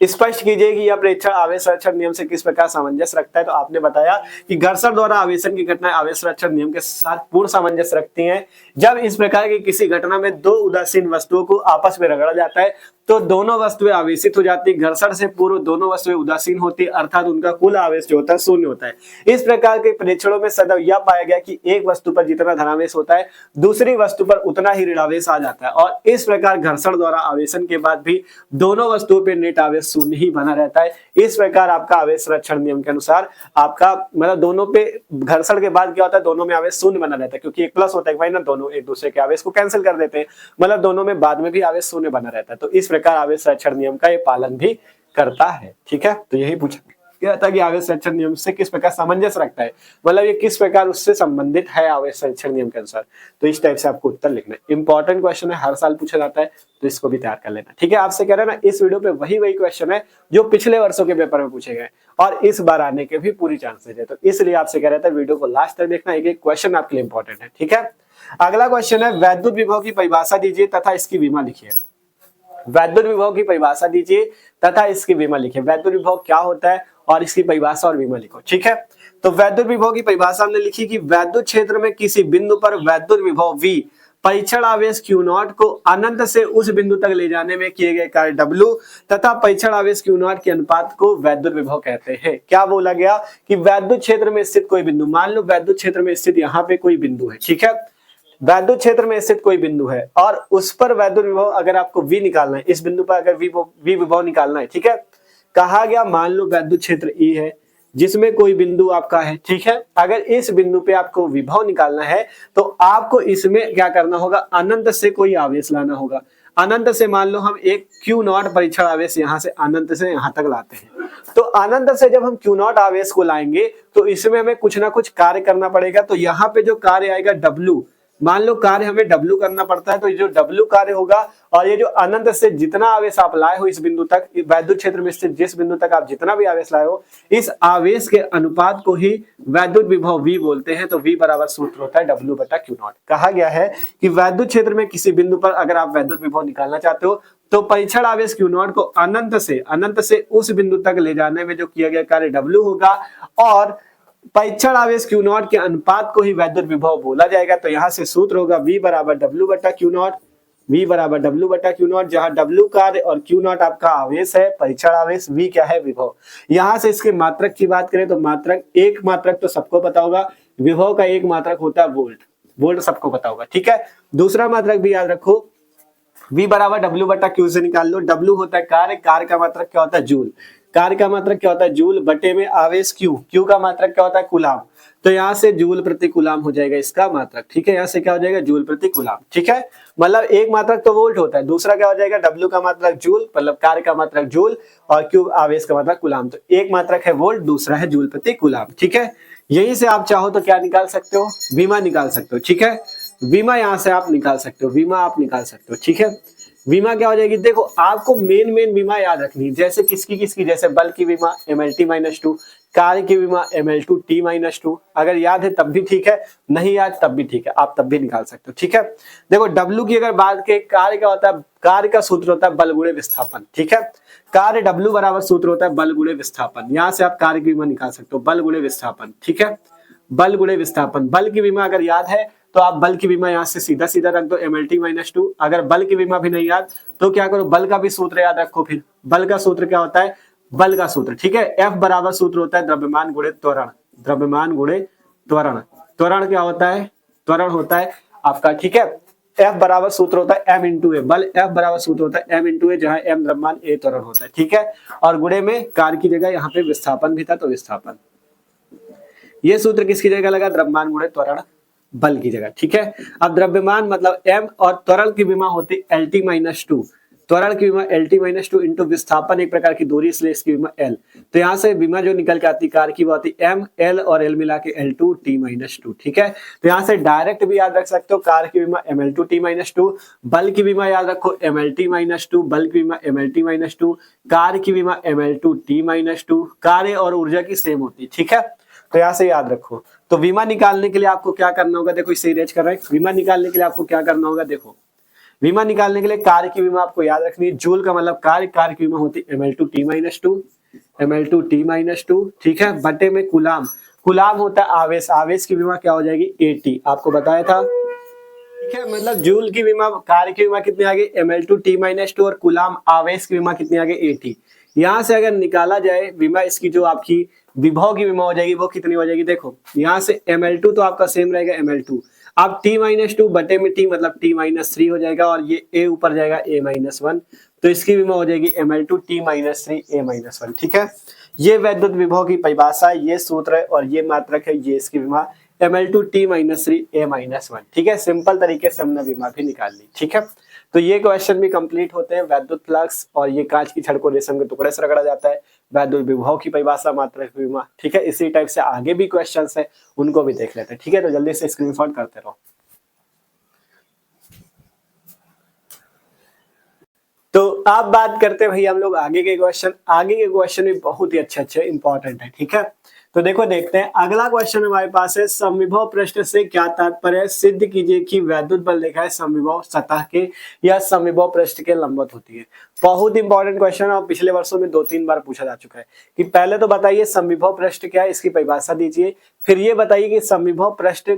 स्पष्ट कीजिए कि यह प्रेक्षण आवेश संरक्षण नियम से किस प्रकार सामंजस्य रखता है। तो आपने बताया कि घर्षण द्वारा आवेशन की घटनाएं आवेश संरक्षण नियम के साथ पूर्ण सामंजस्य रखती हैं। जब इस प्रकार की किसी घटना में दो उदासीन वस्तुओं को आपस में रगड़ा जाता है तो दोनों वस्तुएं आवेशित हो जाती है। घर्षण से पूर्व दोनों वस्तुएं उदासीन होती है, अर्थात उनका कुल आवेश जो होता है शून्य होता है। इस प्रकार के परीक्षणों में सदैव यह पाया गया कि एक वस्तु पर जितना धनावेश होता है दूसरी वस्तु पर उतना ही ऋणावेश आ जाता है, और इस प्रकार घर्षण द्वारा आवेशन के बाद भी दोनों वस्तुओं पर नेट आवेश शून्य ही बना रहता है। इस प्रकार आपका आवेश संरक्षण नियम के अनुसार आपका मतलब दोनों पे घर्षण के बाद क्या होता है, दोनों में आवेश शून्य बना रहता है, क्योंकि एक प्लस होता है भाई ना, दोनों एक दूसरे के आवेश को कैंसिल कर देते हैं, मतलब दोनों में बाद में भी आवेश शून्य बना रहता है। तो इस प्रकार आवेश संरक्षण नियम का ये पालन भी करता है। ठीक है, तो यही पूछा गया था कि आवेश संरक्षण नियम से किस प्रकार सामंजस्य रखता है, मतलब ये किस प्रकार उससे संबंधित है आवेश संरक्षण नियम के अनुसार। तो इस टाइप से आपको उत्तर लिखना है। इंपॉर्टेंट क्वेश्चन है, हर साल पूछा जाता है, तो इसको भी तैयार कर लेना। ठीक है, आपसे कह रहे हैं ना इस वीडियो पे वही क्वेश्चन है जो पिछले वर्षों के पेपर में पूछे गए और इस बार आने के भी पूरी चांसेस है। तो इसलिए आपसे कह रहे थे वीडियो को लास्ट तक देखना, एक क्वेश्चन आपके लिए इंपॉर्टेंट है। ठीक है, अगला क्वेश्चन है वैद्युत विभव की परिभाषा दीजिए तथा इसकी विमा लिखिए। वैद्युत विभव की परिभाषा दीजिए तथा इसकी विमा लिखिए। वैद्युत विभव क्या होता है और इसकी परिभाषा और विमा लिखो। ठीक है, तो वैद्युत विभव की परिभाषा हमने लिखी कि वैद्युत क्षेत्र में किसी बिंदु पर वैद्युत विभव V परीक्षण आवेश Q0 को अनंत से उस बिंदु तक ले जाने में किए गए कार्य W तथा परीक्षण आवेश Q0 के अनुपात को वैद्युत विभव कहते हैं। क्या बोला गया कि वैद्युत क्षेत्र में स्थित कोई बिंदु, मान लो वैद्युत क्षेत्र में स्थित यहाँ पे कोई बिंदु है, ठीक है, वैद्युत क्षेत्र में स्थित कोई बिंदु है और उस पर वैद्युत विभव अगर आपको V निकालना है, इस बिंदु पर अगर V विभव निकालना है, ठीक है, कहा गया मान लो वैद्युत क्षेत्र E है जिसमें कोई बिंदु आपका है, ठीक है, अगर इस बिंदु पे आपको विभव निकालना है तो आपको इसमें क्या करना होगा, अनंत से कोई आवेश लाना होगा। अनंत से मान लो हम एक Q0 परीक्षण आवेश यहाँ से अनंत से यहाँ तक लाते हैं, तो अनंत से जब हम Q0 आवेश को लाएंगे तो इसमें हमें कुछ ना कुछ कार्य करना पड़ेगा। तो यहाँ पे जो कार्य आएगा W, मान लो कार्य हमें W करना पड़ता है, तो ये जो W कार्य होगा और ये जो अनंत से जितना आवेश आप लाए हो इस बिंदु तक, वैद्युत क्षेत्र में स्थित जिस बिंदु तक आप जितना भी आवेश लाए हो, इस आवेश के अनुपात को ही वैद्युत विभव V बोलते हैं। तो V बराबर सूत्र होता है W बटा Q0। कहा गया है कि वैद्युत क्षेत्र में किसी बिंदु पर अगर आप वैद्युत विभव निकालना चाहते हो तो परीक्षण आवेश Q0 को अनंत से उस बिंदु तक ले जाने में जो किया गया कार्य W होगा और परीक्षण आवेश Q0 के अनुपात को ही वैद्युत विभव बोला जाएगा। तो यहाँ से सूत्र होगा V बराबर W बटा Q0, V बराबर W बटा Q0, जहाँ W कार्य और Q0 आपका आवेश है, परीक्षण आवेश, V क्या है, विभव। यहाँ से इसके मात्रक की बात करें तो मात्रक, एक मात्रक तो सबको पता होगा, विभव का एक मात्रक होता है वोल्ट, वोल्ट सबको पता होगा, ठीक है। दूसरा मात्रक भी याद रखो, V बराबर W बटा Q से निकाल लो, W होता है कार्य, कार्य का मात्रक क्या होता है, जूल, कार्य का मात्रक क्या होता है, जूल, बटे में आवेश Q, Q का मात्रक क्या होता है, कूलाम, तो यहाँ से जूल प्रति कूलाम हो जाएगा इसका मात्रक, ठीक है, यहाँ से क्या हो जाएगा, जूल प्रति कूलाम, ठीक है। मतलब एक मात्रक तो वोल्ट होता है, दूसरा क्या हो जाएगा, W का मात्रक जूल, मतलब कार्य का मात्रक जूल और Q आवेश का मात्रक कूलाम, तो एक मात्रक है वोल्ट, दूसरा है जूल प्रति कूलाम, ठीक है। यहीं से आप चाहो तो क्या निकाल सकते हो, विमा निकाल सकते हो, ठीक है, विमा यहाँ से आप निकाल सकते हो, विमा आप निकाल सकते हो, ठीक है। विमा क्या हो जाएगी, देखो आपको मेन विमा याद रखनी है, जैसे किसकी, जैसे बल की विमा MLT-2, कार्य की विमा ML2T-2, अगर याद है तब भी ठीक है, नहीं याद तब भी ठीक है, आप तब भी निकाल सकते हो, ठीक है। देखो W की अगर बात के, कार्य क्या होता है, कार्य का सूत्र होता है बल गुणे विस्थापन, ठीक है, कार्य W बराबर सूत्र होता है बल गुणे विस्थापन, यहाँ से आप कार्य की विमा निकाल सकते हो, बल गुणे विस्थापन, ठीक है, बल गुणे विस्थापन। बल की विमा अगर याद है तो आप बल की विमा यहाँ से सीधा रख दो MLT-2, अगर बल की विमा भी नहीं याद तो क्या करो, बल का भी सूत्र याद रखो, फिर बल का सूत्र क्या होता है, बल का सूत्र, ठीक है, F बराबर सूत्र होता है द्रव्यमान गुणे त्वरण, द्रव्यमान गुणे त्वरण, त्वरण क्या होता है, त्वरण होता है आपका, ठीक है, F बराबर सूत्र होता है M इंटू ए, बल F बराबर सूत्र होता है M इंटू ए, जहां M द्रव्यमान, A त्वरण होता है, ठीक है, और गुणे में कार्य की जगह यहाँ पे विस्थापन भी था, तो विस्थापन, ये सूत्र किसकी जगह लगा, द्रव्यमान गुणे त्वरण, बल की जगह, ठीक है। अब द्रव्यमान मतलब M और त्वरण की विमा होती LT-2, त्वरण की विमा LT-2 इंटू विस्थापन एक प्रकार की दूरी, इसलिए इसकी विमा L, तो यहाँ से विमा जो निकल के आती कार्य की वो आती M, L और L मिला के L2T-2, ठीक है। तो यहाँ से डायरेक्ट भी याद रख सकते हो, कार्य की विमा ML2T-2, बल की विमा याद रखो MLT-2, बल की विमा MLT-2, कार्य की विमा ML2T-2, कार्य और ऊर्जा की सेम होती है, ठीक है, तो यहाँ से याद रखो। तो विमा निकालने के लिए आपको क्या करना होगा, देखो इसे इरेज कर रहे हैं, विमा निकालने के लिए आपको क्या करना होगा, देखो विमा निकालने के लिए कार्य की विमा आपको याद रखनी है, जूल का मतलब कार्य, कार्य की विमा होती है ML2T-2, ठीक है, बटे में कूलाम, कूलाम होता है आवेश, आवेश की विमा क्या हो जाएगी AT, आपको बताया था, ठीक है, मतलब जूल की विमा, कार्य की विमा कितनी आ गई ML2T-2 और कूलाम आवेश की विमा कितनी आ गई AT। यहाँ से अगर निकाला जाए विमा, इसकी जो आपकी विभव की विमा हो जाएगी वो कितनी हो जाएगी, देखो यहाँ से ML2 तो आपका सेम रहेगा ML2, अब T-2 बटे में T मतलब T-3 हो जाएगा और ये A ऊपर जाएगा A-1, तो इसकी विमा हो जाएगी ML2T-3 A-1, ठीक है। ये वैद्युत विभव की परिभाषा, ये सूत्र है और ये मात्रक है, ये इसकी विमा ML2T-3 A-1, ठीक है। सिंपल तरीके से हमने विमा भी निकाल ली, ठीक है। तो ये क्वेश्चन भी कंप्लीट होते हैं, वैद्युत फ्लक्स और ये कांच की छड़ को रेशम के टुकड़े से रगड़ा जाता है, वैद्युत विभव की परिभाषा, मात्रक विमा, ठीक है। इसी टाइप से आगे भी क्वेश्चंस है, उनको भी देख लेते हैं, ठीक है। तो जल्दी से स्क्रीनशॉट करते रहो। तो आप बात करते हैं भाई हम लोग आगे के क्वेश्चन भी बहुत ही अच्छे इंपॉर्टेंट है, ठीक है। तो देखो देखते हैं, अगला क्वेश्चन हमारे पास है, समविभव पृष्ठ से क्या तात्पर्य है, सिद्ध कीजिए कि वैद्युत बल रेखा है समविभव सतह के या समविभव पृष्ठ के लंबवत होती है। बहुत इंपॉर्टेंट क्वेश्चन और पिछले वर्षों में 2-3 बार पूछा जा चुका है कि पहले तो बताइए समविभव पृष्ठ क्या है, इसकी परिभाषा दीजिए, फिर ये बताइए कि समविभव पृष्ठ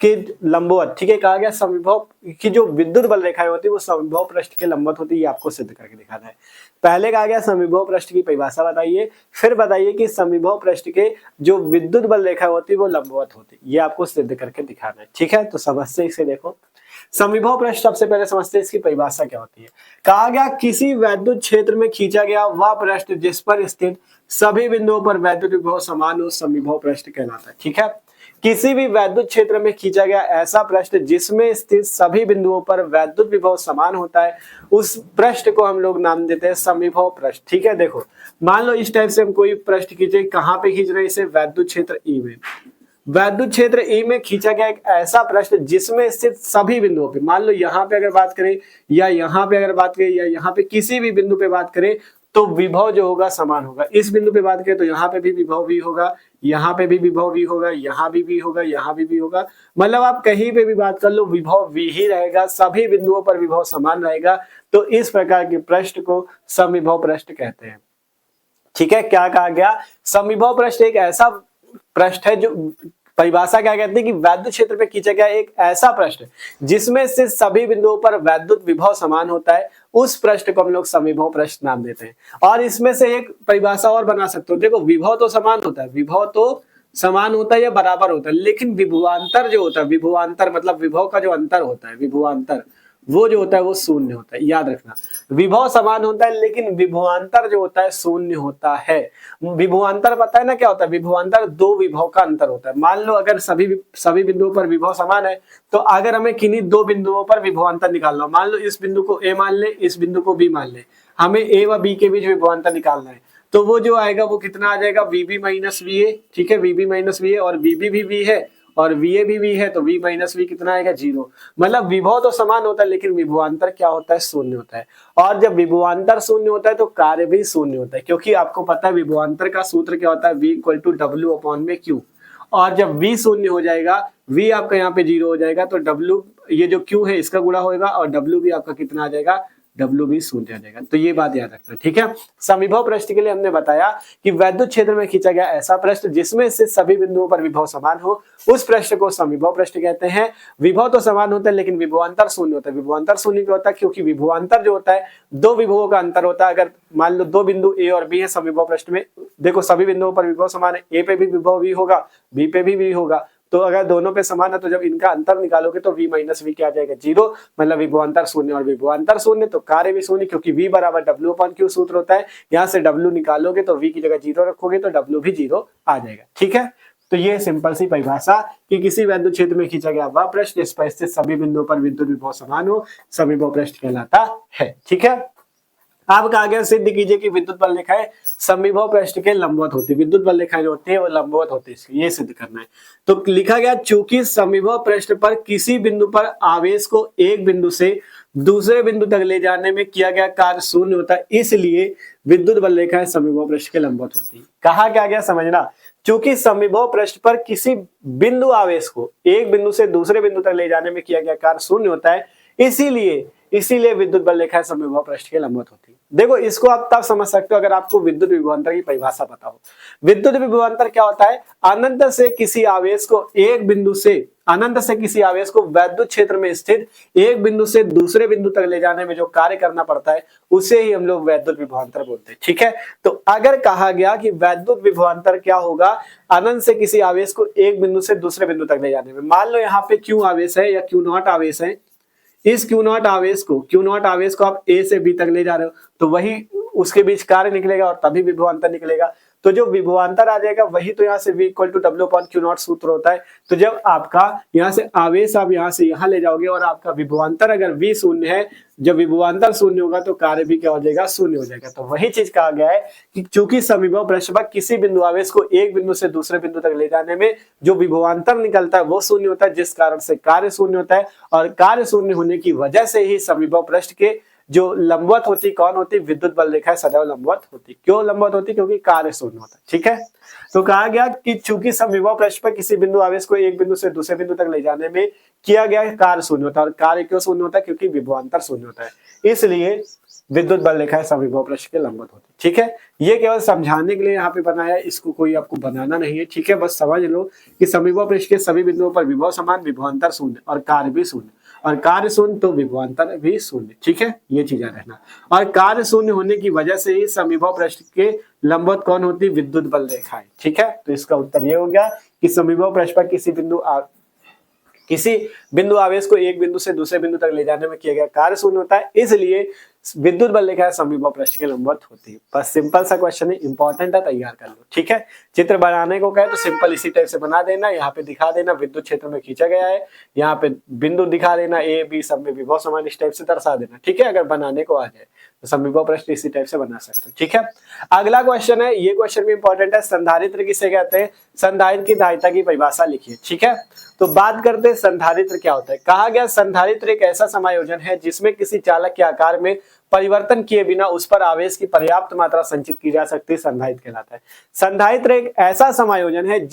के लंबवत, ठीक है, कहा गया समविभव की जो विद्युत बल रेखाएं होती है वो समविभव पृष्ठ के लंबवत होती है, ये आपको सिद्ध करके दिखाना है। पहले कहा गया समविभव पृष्ठ की परिभाषा बताइए, फिर बताइए कि समविभव पृष्ठ के जो विद्युत बल रेखा होती है वो लंबवत होती है, ये आपको सिद्ध करके दिखाना है, ठीक है। तो समझते इसे, देखो समविभव पृष्ठ सबसे पहले समझते हैं इसकी परिभाषा क्या होती है। कहा गया किसी वैद्युत क्षेत्र में खींचा गया वह पृष्ठ जिस पर स्थित सभी बिंदुओं पर वैद्युत विभव समान हो समविभव पृष्ठ कहलाता है, ठीक है। किसी भी वैद्युत क्षेत्र में खींचा गया ऐसा पृष्ठ जिसमें स्थित सभी बिंदुओं पर वैद्युत विभव समान होता है, उस पृष्ठ को हम लोग नाम देते हैं समविभव पृष्ठ, ठीक है। देखो मान लो इस टाइप से हम कोई पृष्ठ खींचे, कहां पे खींच रहे हैं इसे, वैद्युत क्षेत्र ई में। वैद्युत क्षेत्र ई में खींचा गया एक ऐसा पृष्ठ जिसमें स्थित सभी बिंदुओं पे, मान लो यहाँ पे अगर बात करें या यहाँ पे अगर बात करें या यहाँ पे किसी भी बिंदु पे बात करें तो विभव जो होगा समान होगा। इस बिंदु पे बात करें तो यहाँ पे भी विभव भी होगा, यहाँ पे भी विभव भी होगा, यहाँ भी होगा, यहाँ भी होगा, मतलब आप कहीं पे भी बात कर लो विभव भी ही रहेगा, सभी बिंदुओं पर विभव समान रहेगा। तो इस प्रकार के पृष्ठ को समविभव पृष्ठ कहते हैं, ठीक है। क्या कहा गया, समविभव पृष्ठ एक ऐसा पृष्ठ है, जो परिभाषा क्या कहती है कि वैद्युत क्षेत्र पे खींचा गया एक ऐसा पृष्ठ जिसमें से सभी बिंदुओं पर वैद्युत विभव समान होता है, उस पृष्ठ को हम लोग समविभव पृष्ठ नाम देते हैं। और इसमें से एक परिभाषा और बना सकते हो, देखो विभव तो समान होता है, विभव तो समान होता है या बराबर होता है, लेकिन विभवांतर जो होता है, विभवांतर मतलब विभव का जो अंतर होता है, विभवांतर वो जो होता है वो शून्य होता है। याद रखना, विभव समान होता है लेकिन विभवांतर जो होता है शून्य होता है। विभवांतर पता है ना क्या होता है, विभवांतर दो विभव का अंतर होता है। मान लो अगर सभी बिंदुओं पर विभव समान है, तो अगर हमें किन्हीं दो बिंदुओं पर विभवांतर निकालना हो, मान लो इस बिंदु को ए मान ले, इस बिंदु को बी मान ले, हमें ए व बी के बीच विभवांतर निकालना है, तो वो जो आएगा वो कितना आ जाएगा, वीबी माइनस वी ए, ठीक है, वीबी माइनस वी ए, और वीबी भी वी है और वीए भी वी है, तो वी माइनस वी कितना आएगा, 0। मतलब विभव तो समान होता है लेकिन विभवांतर क्या होता है, शून्य होता है। और जब विभवांतर शून्य होता है तो कार्य भी शून्य होता है, क्योंकि आपको पता है विभवांतर का सूत्र क्या होता है, v equal to W upon में क्यू। और जब v शून्य हो जाएगा, v आपका यहाँ पे 0 हो जाएगा, तो w ये जो q है इसका गुणा होगा और w भी आपका कितना आ जाएगा, W भी शून्य आ जाएगा। तो ये बात याद रखना, ठीक है। समविभव पृष्ठ के लिए हमने बताया कि वैद्युत क्षेत्र में खींचा गया ऐसा पृष्ठ जिसमें से सभी बिंदुओं पर विभव समान हो, उस पृष्ठ को समविभव पृष्ठ कहते हैं। विभव तो समान होता है लेकिन विभवांतर शून्य होता है। विभवांतर शून्य क्यों होता है, क्योंकि विभवांतर जो होता है दो विभवों का अंतर होता है। अगर मान लो दो बिंदु ए और बी है समविभव पृष्ठ में, देखो सभी बिंदुओं पर विभव समान है, ए पे भी विभव भी होगा, बी पे भी होगा, तो अगर दोनों पे समान है तो जब इनका अंतर निकालोगे तो v माइनस वी क्या आ जाएगा, 0। मतलब विभवांतर शून्य, और विभवांतर शून्य तो कार्य भी शून्य, क्योंकि v बराबर w अपॉन q सूत्र होता है। यहाँ से w निकालोगे तो v की जगह 0 रखोगे तो w भी 0 आ जाएगा, ठीक है। तो ये सिंपल सी परिभाषा कि किसी वैद्युत क्षेत्र में खींचा गया वह पृष्ठ जिस पर स्थित सभी बिंदुओं पर विद्युत विभव समान हो, समविभव पृष्ठ कहलाता है, ठीक है। अब कहा गया सिद्ध कीजिए कि विद्युत बल रेखाएं समविभव पृष्ठ के लंबवत होती है। विद्युत बल रेखाएं जो होती है वो लंबवत होती है, ये सिद्ध करना है। तो लिखा गया चूंकि समविभव पृष्ठ पर किसी बिंदु पर आवेश को एक बिंदु से दूसरे बिंदु तक ले जाने में किया गया कार्य शून्य होता है, इसलिए विद्युत बल रेखाएं समविभव पृष्ठ के लंबवत होती है। कहा क्या गया समझना, चूंकि समविभव पृष्ठ पर किसी बिंदु आवेश को एक बिंदु से दूसरे बिंदु तक ले जाने में किया गया कार्य शून्य होता है, इसीलिए विद्युत बल रेखाएं समविभव पृष्ठ के लंबवत होती है। देखो इसको आप तब समझ सकते हो अगर आपको विद्युत विभवांतर की परिभाषा पता हो। विद्युत विभवांतर क्या होता है, अनंत से किसी आवेश को एक बिंदु से, अनंत से किसी आवेश को वैद्युत क्षेत्र में स्थित एक बिंदु से दूसरे बिंदु तक ले जाने में जो कार्य करना पड़ता है उसे ही हम लोग वैद्युत विभवांतर बोलते हैं, ठीक है। तो अगर कहा गया कि वैद्युत विभवांतर क्या होगा, अनंत से किसी आवेश को एक बिंदु से दूसरे बिंदु तक ले जाने में, मान लो यहाँ पे क्यू आवेश है या क्यू नॉट आवेश है, इस क्यू नॉट आवेश को आप ए से बी तक ले जा रहे हो तो वही उसके बीच कार्य निकलेगा और तभी विभवांतर निकलेगा। तो जो विभवांतर आ जाएगा वही तो यहाँ से v equal to W upon Q naught सूत्र होता है। तो जब आपका यहाँ से आवेश आप यहाँ से यहाँ ले जाओगे और आपका विभवांतर अगर v शून्य है, जब विभवांतर शून्य होगा तो कार्य भी क्या हो जाएगा, शून्य हो जाएगा। तो वही चीज कहा गया है कि चूंकि समविभव पृष्ठ पर किसी बिंदु आवेश को एक बिंदु से दूसरे बिंदु तक ले जाने में जो विभवांतर निकलता है वो शून्य होता है, जिस कारण से कार्य शून्य होता है। और कार्य शून्य होने की वजह से ही समविभव पृष्ठ के जो लंबवत होती कौन होती, विद्युत बल रेखाएं सदैव लंबवत होती। क्यों लंबवत होती, क्योंकि कार्य शून्य होता है, ठीक है। तो कहा गया कि चूंकि समविभव पृष्ठ पर किसी बिंदु आवेश को एक बिंदु से दूसरे बिंदु तक ले जाने में किया गया कार्य शून्य होता है। और कार्य क्यों शून्य होता है, क्योंकि विभवांतर शून्य होता है। इसलिए विद्युत बल रेखा समविभव पृष्ठ के लंबवत होती है। ठीक है, ये केवल समझाने के लिए यहाँ पे बनाया है, इसको कोई आपको बनाना नहीं है। ठीक है, बस समझ लो कि समविभव पृष्ठ के सभी बिंदुओं पर विभव समान, विभवांतर शून्य और कार्य भी शून्य, और कार्य शून्य तो विभवांतर भी शून्य। ठीक है, ये चीज याद रखना। और कार्य शून्य होने की वजह से ही समविभव पृष्ठ के लंबवत कौन होती है? विद्युत बल रेखा है। ठीक है, तो इसका उत्तर ये हो गया कि समविभव पृष्ठ पर किसी बिंदु आवेश को एक बिंदु से दूसरे बिंदु तक ले जाने में किया गया कार्य शून्य होता है, इसलिए विद्युत बल रेखा समविभव पृष्ठ के लंबवत होती है। बस सिंपल सा क्वेश्चन है, इंपॉर्टेंट है, तैयार कर लो। ठीक है, चित्र बनाने को कहे तो सिंपल इसी टाइप से बना देना, यहाँ पे दिखा देना विद्युत क्षेत्र में खींचा गया है, यहाँ पे बिंदु दिखा देना ए बी, सब में विभव समान, इस टाइप से दर्शा देना। ठीक है, अगर बनाने को आ जाए तो समविभव पृष्ठ इसी टाइप से बना सकते हो। ठीक है, अगला क्वेश्चन है, ये क्वेश्चन भी इंपॉर्टेंट है, संधारित्र किसे कहते हैं? संधारित्र की धारिता की परिभाषा लिखिए। ठीक है, तो बात करते हैं संधारित्र क्या होता है। कहा गया संधारित्र एक ऐसा समायोजन है जिसमें किसी चालक के आकार में परिवर्तन किए बिना उस पर आवेश की पर्याप्त मात्रा संचित की जा सकती है, संधारित्र कहलाता है। संधारित्र एक ऐसा समायोजन है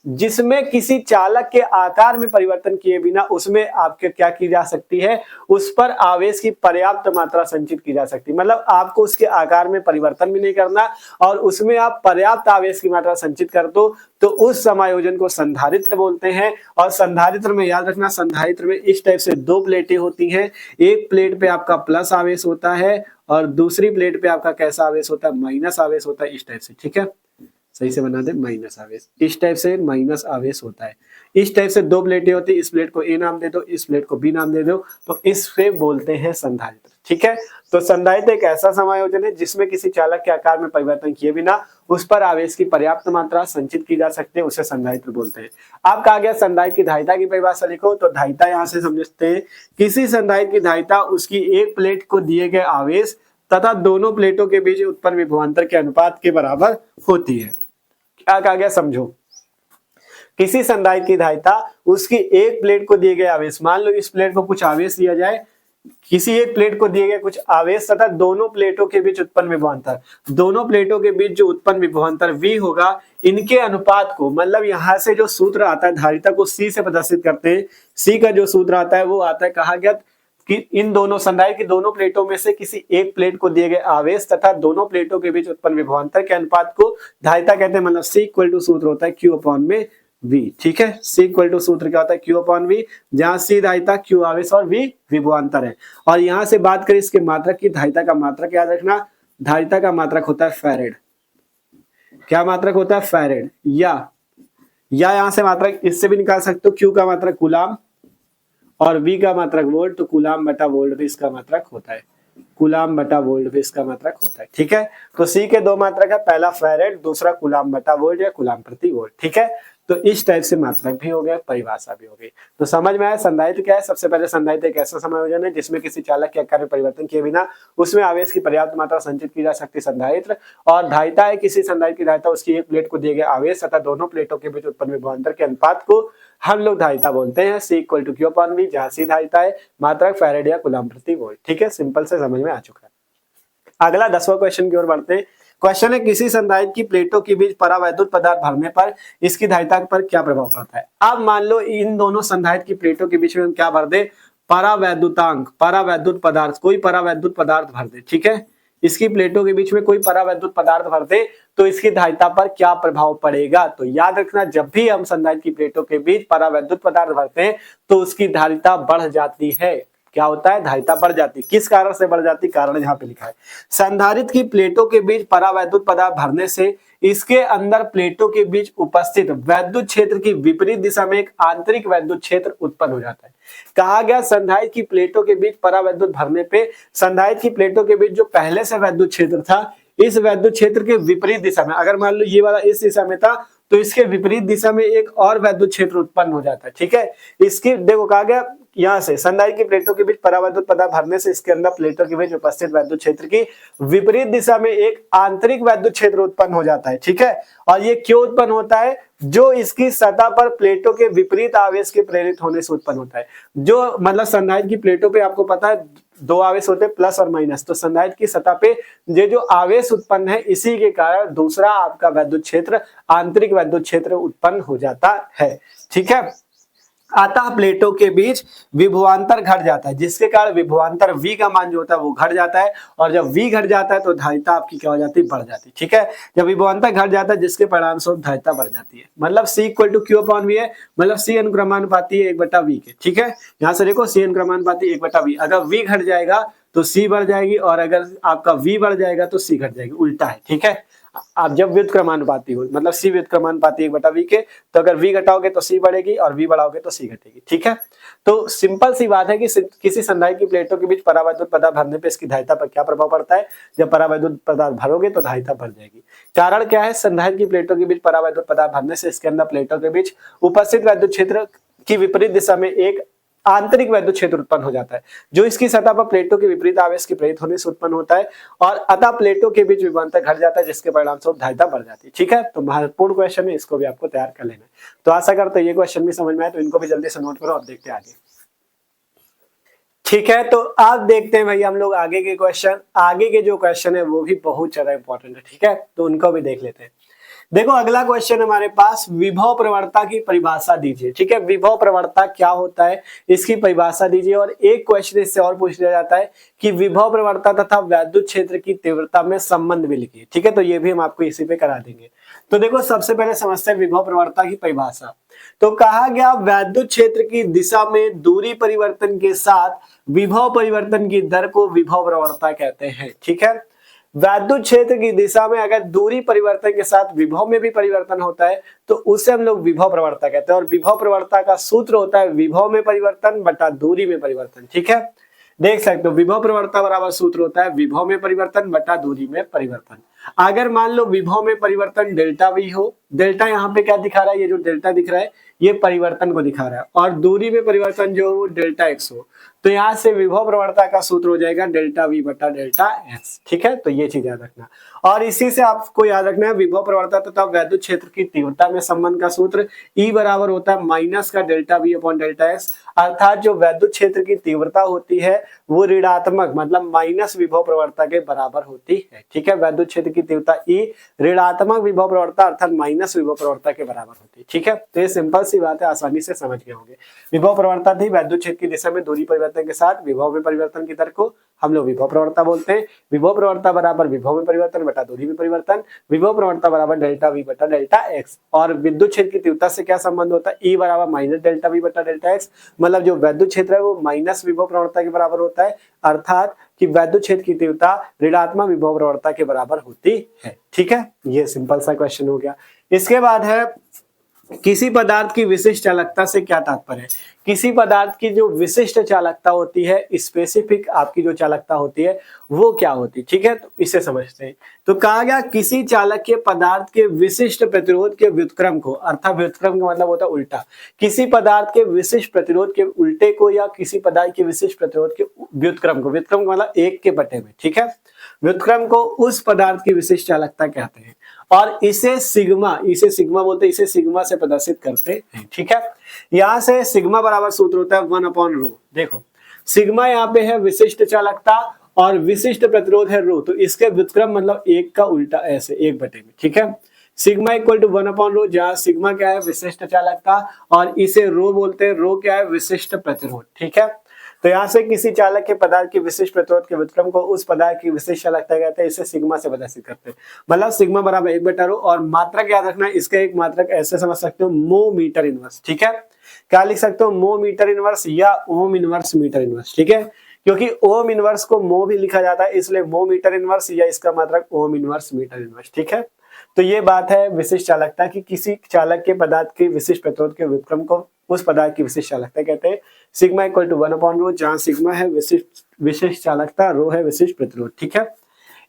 जिसमें किसी चालक के आकार में परिवर्तन किए बिना उसमें आपके क्या की जा सकती है? उस पर आवेश की पर्याप्त मात्रा संचित की जा सकती है। मतलब आपको उसके आकार में परिवर्तन भी नहीं करना और उसमें आप पर्याप्त आवेश की मात्रा संचित कर दो, तो उस समायोजन को संधारित्र बोलते हैं। और संधारित्र में याद रखना, संधारित्र में इस टाइप से दो प्लेटें होती हैं, एक प्लेट पे आपका प्लस आवेश होता है और दूसरी प्लेट पे आपका कैसा आवेश होता है? माइनस आवेश होता है, इस टाइप से। ठीक है, सही से बना दे, माइनस आवेश, इस टाइप से माइनस आवेश होता है। इस टाइप से दो प्लेटें होती है, इस प्लेट को ए नाम दे दो, इस प्लेट को बी नाम दे दो, तो इससे बोलते हैं संधारित्र। ठीक है, तो संधारित्र एक ऐसा समायोजन है जिसमें किसी चालक के आकार में परिवर्तन किए बिना उस पर आवेश की पर्याप्त मात्रा संचित की जा सकती है, उसे संधारित्र बोलते हैं। अब कहा गया संधारित्र की धारिता की परिभाषा लिखो, तो धारिता यहां से समझते हैं, किसी संधारित्र की धारिता उसकी एक प्लेट को दिए गए आवेश तथा दोनों प्लेटों के बीच उत्पन्न विभवांतर के अनुपात के बराबर होती है। क्या कहा गया? समझो, किसी संधारित्र की धारिता उसकी एक प्लेट को दिए गए आवेश, मान लो इस प्लेट को कुछ आवेश दिया जाए, किसी एक प्लेट को दिए गए कुछ आवेश तथा दोनों प्लेटों के बीच उत्पन्न विभवांतर, दोनों प्लेटों के बीच जो उत्पन्न विभवांतर V होगा, इनके अनुपात को, मतलब यहां से जो सूत्र आता है धारिता को C से प्रदर्शित करते हैं, C का जो सूत्र आता है वो आता है, कहा गया कि इन दोनों संधारित्र की दोनों प्लेटों में से किसी एक प्लेट को दिए गए आवेश तथा दोनों प्लेटों के बीच उत्पन्न विभवांतर के अनुपात को धारिता कहते हैं। मतलब C इक्वल टू सूत्र होता है Q अपॉन में V। ठीक है, C इक्वल टू सूत्र क्या होता है? Q अपॉन V, जहां C धारिता, Q आवेश और V विभवांतर है। और यहां से बात करें इसके मात्रक की, धारिता का मात्रक याद रखना, धारिता का मात्रक होता है फैरेड। क्या मात्रक होता है? फैरेड। या यहां से मात्रक इससे भी निकाल सकते हो, Q का मात्रक कूलाम और V का मात्रक वोल्ट, तो कूलाम बटा वोल्ट भी इसका मात्रक होता है, कूलाम बटा वोल्ट भी इसका मात्रक होता है। ठीक है, तो C के दो मात्रक है, पहला फैरेड, दूसरा कूलाम बटा वोल्ट या कूलाम प्रति वोल्ट। ठीक है, तो इस टाइप से मात्रक भी हो गया, परिभाषा भी हो गई। तो समझ में आया संधारित्र क्या है? सबसे पहले संधारित्र एक ऐसा समायोजन है जिसमें किसी चालक के आकार में परिवर्तन किए बिना उसमें आवेश की पर्याप्त मात्रा संचित की जा सकती है, संधारित्र। और धारिता है किसी संधारित्र की धारिता उसकी एक प्लेट को दिए गए आवेश तथा दोनों प्लेटों के बीच उत्पन्न विभवांतर के अनुपात को हम लोग धारिता बोलते हैं। C equal to Q upon V, जहां C धारिता है, मात्रक फैरेड या कूलाम प्रति वोल्ट। ठीक है, सिंपल से समझ में आ चुका है। अगला 10वां क्वेश्चन की ओर बढ़ते हैं। क्वेश्चन है, किसी संधारित्र की प्लेटों के बीच परावैद्युत पदार्थ भरने पर इसकी धारिता पर क्या प्रभाव पड़ता है? अब मान लो इन दोनों संधारित्र की प्लेटों के बीच में हम क्या भर दे? परावैद्युतांक, परावैद्युत पदार्थ, कोई परावैद्युत पदार्थ भर दे। ठीक है, इसकी प्लेटों के बीच में कोई परावैद्युत पदार्थ भर दे तो इसकी धारिता पर क्या प्रभाव पड़ेगा? तो याद रखना, जब भी हम संधारित्र की प्लेटों के बीच परावैद्युत पदार्थ भरते हैं तो उसकी धारिता बढ़ जाती है। क्या होता है? धारिता बढ़ जाती है। किस कारण से बढ़ जाती? कारण यहाँ पे लिखा है, संधारित्र की प्लेटों के बीच परावैद्युत पदार्थ भरने से इसके अंदर प्लेटों के बीच उपस्थित वैद्युत क्षेत्र की विपरीत दिशा में एक आंतरिक वैद्युत क्षेत्र उत्पन्न हो जाता है। कहा गया संधारित्र की प्लेटों के बीच परावैद्युत भरने पे संधारित्र की प्लेटों के बीच जो पहले से वैद्युत क्षेत्र था, इस वैद्युत क्षेत्र के विपरीत दिशा में, अगर मान लो ये वाला इस दिशा में था तो इसके विपरीत दिशा में एक और वैद्युत क्षेत्र उत्पन्न हो जाता है। ठीक है, इसकी देखो कहा गया यहां से संधारित्र की प्लेटों के बीच परावैद्युत पदार्थ भरने से इसके अंदर प्लेटों के बीच उपस्थित वैद्युत क्षेत्र की विपरीत दिशा में एक आंतरिक वैद्युत क्षेत्र उत्पन्न हो जाता है। ठीक है, और ये क्यों उत्पन्न होता है? जो इसकी सतह पर प्लेटों के विपरीत आवेश के प्रेरित होने से उत्पन्न होता है। जो मतलब संधारित्र की प्लेटों पे आपको पता है दो आवेश होते हैं, प्लस और माइनस, तो संधारित्र की सतह पे ये जो आवेश उत्पन्न है इसी के कारण दूसरा आपका वैद्युत क्षेत्र, आंतरिक वैद्युत क्षेत्र उत्पन्न हो जाता है। ठीक है, अतः प्लेटों के बीच विभवांतर घट जाता है, जिसके कारण विभवांतर V का मान जो होता है वो घट जाता है, और जब V घट जाता है तो धारिता आपकी क्या हो जाती है, बढ़ जाती है। ठीक है, जब विभवांतर घट जाता है जिसके परिणाम स्वरूप धारिता बढ़ जाती है। मतलब C equal to Q upon V है, मतलब C अनुक्रमानुपाती है 1/V के। ठीक है, यहाँ से देखो C अनुक्रमानुपाती 1/V, अगर V घट जाएगा तो C बढ़ जाएगी, और अगर आपका V बढ़ जाएगा तो C घट जाएगी, उल्टा है। ठीक है, आप जब व्युत्क्रमानुपाती हो, मतलब C व्युत्क्रमानुपाती 1/V के, तो अगर V घटाओगे तो C बढ़ेगी और V बढ़ाओगे तो C घटेगी। ठीक है, तो सिंपल सी बात है कि किसी संधारित्र की प्लेटों के बीच परावैद्युत पदार्थ भरने पे इसकी धारिता पर क्या प्रभाव पड़ता है। जब परावैद्युत पदार्थ भरोगे तो धारिता बढ़ जाएगी। कारण क्या है, संधारित्र की प्लेटों के बीच परावैद्युत पदार्थ भरने से इसके अंदर प्लेटों के बीच उपस्थित वैद्युत क्षेत्र की विपरीत दिशा में एक आंतरिक वैद्युत क्षेत्र उत्पन्न हो जाता है, जो इसकी सतह पर प्लेटों के विपरीत आवेश के प्रेरित होने से उत्पन्न होता है, और अतः प्लेटों के बीच विभवांतर घट जाता है, जिसके परिणाम स्वरूप धारिता बढ़ जाती है। ठीक है, तो महत्वपूर्ण क्वेश्चन है, इसको भी आपको तैयार कर लेना है। तो आशा करते हैं ये क्वेश्चन भी समझ में आए, तो इनको भी जल्दी से नोट करो और देखते हैं आगे। ठीक है, तो अब देखते हैं भाई हम लोग आगे के क्वेश्चन। आगे के जो क्वेश्चन है वो भी बहुत ज्यादा इंपॉर्टेंट है। ठीक है, तो उनको भी देख लेते हैं। देखो अगला क्वेश्चन हमारे पास, विभव प्रवणता की परिभाषा दीजिए। ठीक है, विभव प्रवणता क्या होता है, इसकी परिभाषा दीजिए। और एक क्वेश्चन इससे और पूछ लिया जाता है कि विभव प्रवणता तथा वैद्युत क्षेत्र की तीव्रता में संबंध भी लिखिए। ठीक है, तो ये भी हम आपको इसी पे करा देंगे। तो देखो सबसे पहले समझते हैं विभव प्रवणता की परिभाषा। तो कहा गया वैद्युत क्षेत्र की दिशा में दूरी परिवर्तन के साथ विभव परिवर्तन की दर को विभव प्रवणता कहते हैं। ठीक है, वैद्युत क्षेत्र की दिशा में अगर दूरी परिवर्तन के साथ विभव में भी परिवर्तन होता है तो उसे हम लोग विभव प्रवणता कहते हैं। और विभव प्रवणता का सूत्र होता है विभव में परिवर्तन बटा दूरी में परिवर्तन। ठीक है, देख सकते हो विभव प्रवणता बराबर सूत्र होता है विभव में परिवर्तन बटा दूरी में परिवर्तन। अगर मान लो विभव में परिवर्तन डेल्टा V हो, डेल्टा यहाँ पे क्या दिखा रहा है, ये जो डेल्टा दिख रहा है ये परिवर्तन को दिखा रहा है, और दूरी में परिवर्तन जो हो डेल्टा x हो, तो यहाँ से विभव प्रवणता का सूत्र हो जाएगा डेल्टा V बटा डेल्टा x। ठीक है, तो ये चीज याद रखना। और इसी से आपको याद रखना है विभव प्रवणता तथा वैद्युत क्षेत्र की तीव्रता में संबंध का सूत्र E बराबर होता है माइनस का delta V upon delta x। अर्थात जो वैद्युत क्षेत्र की तीव्रता होती है वो ऋणात्मक मतलब माइनस विभव प्रवणता के बराबर होती है। ठीक है, वैद्युत क्षेत्र की तीव्रता E ऋणात्मक विभव प्रवणता अर्थात माइनस विभव प्रवणता के बराबर होती है। ठीक है, तो ये सिंपल सी बात है, आसानी से समझ गए होंगे। विभव प्रवणता थी वैद्युत क्षेत्र की दिशा में दूरी परिवर्तन के साथ विभव में परिवर्तन की दर को हम लोग विभव प्रवणता बोलते हैं। विभव प्रवणता बराबर विभव में परिवर्तन बटा दूरी में परिवर्तन, विभव प्रवणता बराबर डेल्टा V बटा डेल्टा x। और विद्युत क्षेत्र की तीव्रता से क्या संबंध होता है, E बराबर माइनस डेल्टा V बटा डेल्टा x। मतलब जो वैद्युत क्षेत्र है वो माइनस विभव प्रवणता के बराबर होता है, अर्थात कि वैद्युत क्षेत्र की तीव्रता ऋणात्मक विभव प्रवणता के बराबर होती है। ठीक है, ये सिंपल सा क्वेश्चन हो गया। इसके बाद है किसी पदार्थ की विशिष्ट चालकता से क्या तात्पर्य है। किसी पदार्थ की जो विशिष्ट चालकता होती है, स्पेसिफिक आपकी जो चालकता होती है वो क्या होती है। ठीक है, तो इसे समझते हैं। तो कहा गया किसी चालकीय पदार्थ के विशिष्ट प्रतिरोध के व्युत्क्रम को, अर्थात व्युत्क्रम का मतलब होता है उल्टा, किसी पदार्थ के विशिष्ट प्रतिरोध के उल्टे को या किसी पदार्थ के विशिष्ट प्रतिरोध के व्युत्क्रम को, व्युत्क्रम का मतलब 1 के बटे में। ठीक है, व्युत्क्रम को उस पदार्थ की विशिष्ट चालकता कहते हैं, और इसे सिग्मा बोलते हैं, इसे सिग्मा से प्रदर्शित करते हैं। ठीक है, यहां से सिग्मा बराबर सूत्र होता है 1/ρ। देखो सिग्मा यहाँ पे है विशिष्ट चालकता और विशिष्ट प्रतिरोध है रो, तो इसके व्युत्क्रम मतलब 1 का उल्टा ऐसे 1 बटे में। ठीक है, सिग्मा इक्वल टू 1/ρ, जहां सिग्मा क्या है विशिष्ट चालकता और इसे रो बोलते हैं, रो क्या है विशिष्ट प्रतिरोध। ठीक है, तो यहाँ से किसी चालक के पदार्थ की विशिष्ट प्रतिरोध के व्युत्क्रम को उस पदार्थ की विशिष्ट चालकता कहते हैं, इसे सिग्मा से प्रदर्शित करते हैं। मतलब सिग्मा बराबर 1/ρ। और मात्रक याद रखना है, इसका एक मात्रक ऐसे समझ सकते हो मो मीटर इनवर्स। ठीक है, क्या लिख सकते हो, मो मीटर इनवर्स या ओम इनवर्स मीटर इनवर्स। ठीक है, क्योंकि ओम इनवर्स को मो भी लिखा जाता है, इसलिए मो मीटर इनवर्स या इसका मात्रक ओम इनवर्स मीटर इनवर्स। ठीक है, तो ये बात है विशिष्ट चालकता की, किसी चालक के पदार्थ के विशिष्ट प्रतिरोध के व्युत्क्रम को उस पदार्थ की विशिष्ट चालकता कहते हैं। सिग्मा इक्वल टू 1/ρ, जहां सिग्मा है विशिष्ट चालकता, रो है विशिष्ट प्रतिरोध। ठीक है,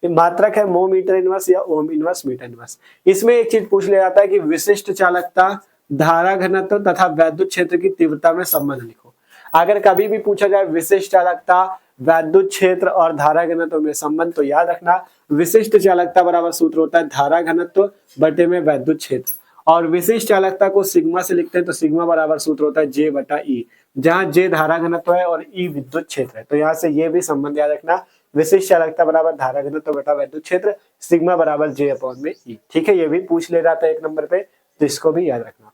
मात्रक है मो मीटर इनवर्स या ओम इनवर्स मीटर इनवर्स। इसमें एक चीज पूछ लिया जाता है कि विशिष्ट चालकता, धारा घनत्व तथा वैद्युत क्षेत्र की तीव्रता में संबंध लिखो। अगर कभी भी पूछा जाए विशिष्ट चालकता, वैद्युत क्षेत्र और धारा घनत्व में संबंध, तो याद रखना विशिष्ट चालकता बराबर सूत्र होता है धारा घनत्व बटे में वैद्युत क्षेत्र, और विशिष्ट चालकता को सिग्मा से लिखते हैं, तो सिग्मा बराबर सूत्र होता है J बटा E, जहां J धारा घनत्व है और E विद्युत क्षेत्र है। तो यहाँ से ये भी संबंध याद रखना, विशिष्ट चालकता बराबर धारा घनत्व बटा वैद्युत क्षेत्र, सिग्मा बराबर J अपॉन में E। ठीक है, ये भी पूछ ले जाता है 1 नंबर पे, तो इसको भी याद रखना।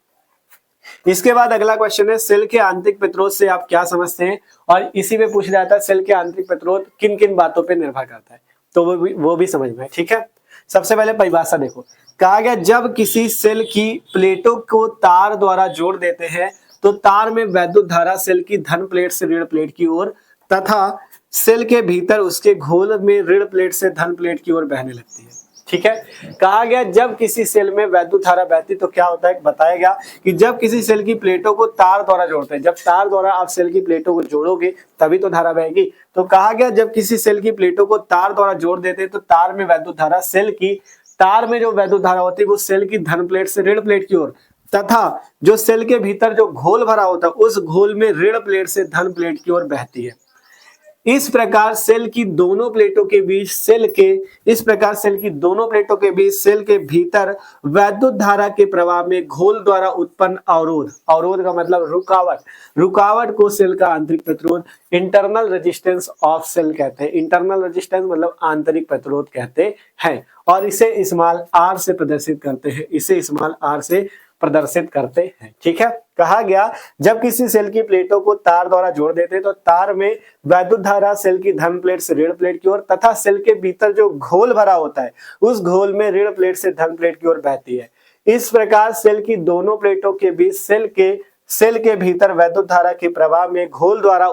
इसके बाद अगला क्वेश्चन है सेल के आंतरिक प्रतिरोध से आप क्या समझते हैं, और इसी में पूछ जाता है सेल के आंतरिक प्रतिरोध किन किन बातों पर निर्भर करता है, तो वो भी समझ में। ठीक है, सबसे पहले परिभाषा देखो, कहा गया जब किसी सेल की प्लेटों को तार द्वारा जोड़ देते हैं तो तार में वैद्युत धारा सेल की धन प्लेट से ऋण प्लेट की ओर तथा सेल के भीतर उसके घोल में ऋण प्लेट से धन प्लेट की ओर बहने लगती है। ठीक है, कहा गया जब किसी सेल में वैद्युत धारा बहती तो क्या होता है, बताया गया कि जब किसी सेल की प्लेटों को तार द्वारा जोड़ते हैं, जब तार द्वारा आप सेल की प्लेटों को जोड़ोगे तभी तो धारा बहेगी। तो कहा गया जब किसी सेल की प्लेटों को तार द्वारा जोड़ देते हैं तो तार में वैद्युत धारा सेल की, तार में जो वैद्युत धारा होती है वो सेल की धन प्लेट से ऋण प्लेट की ओर तथा जो सेल के भीतर जो घोल भरा होता है उस घोल में ऋण प्लेट से धन प्लेट की ओर बहती है। इस प्रकार सेल की दोनों प्लेटों के बीच सेल के भीतर वैद्युत धारा के प्रवाह में घोल द्वारा उत्पन्न अवरोध का मतलब रुकावट को सेल का आंतरिक प्रतिरोध इंटरनल रेजिस्टेंस ऑफ सेल कहते हैं। इंटरनल रेजिस्टेंस मतलब आंतरिक प्रतिरोध कहते हैं, और इसे स्मॉल आर से प्रदर्शित करते हैं। ठीक है, कहा गया जब किसी सेल की प्लेटों को तार द्वारा जोड़ देते हैं तो तार में वैद्युत धारा सेल की धन प्लेट से ऋण प्लेट की ओर तथा सेल के भीतर जो घोल भरा होता है उस घोल में ऋण प्लेट से धन प्लेट की ओर बहती है। इस प्रकार सेल की दोनों प्लेटों के बीच सेल के भीतर वैद्युत धारा के प्रवाह में घोल द्वारा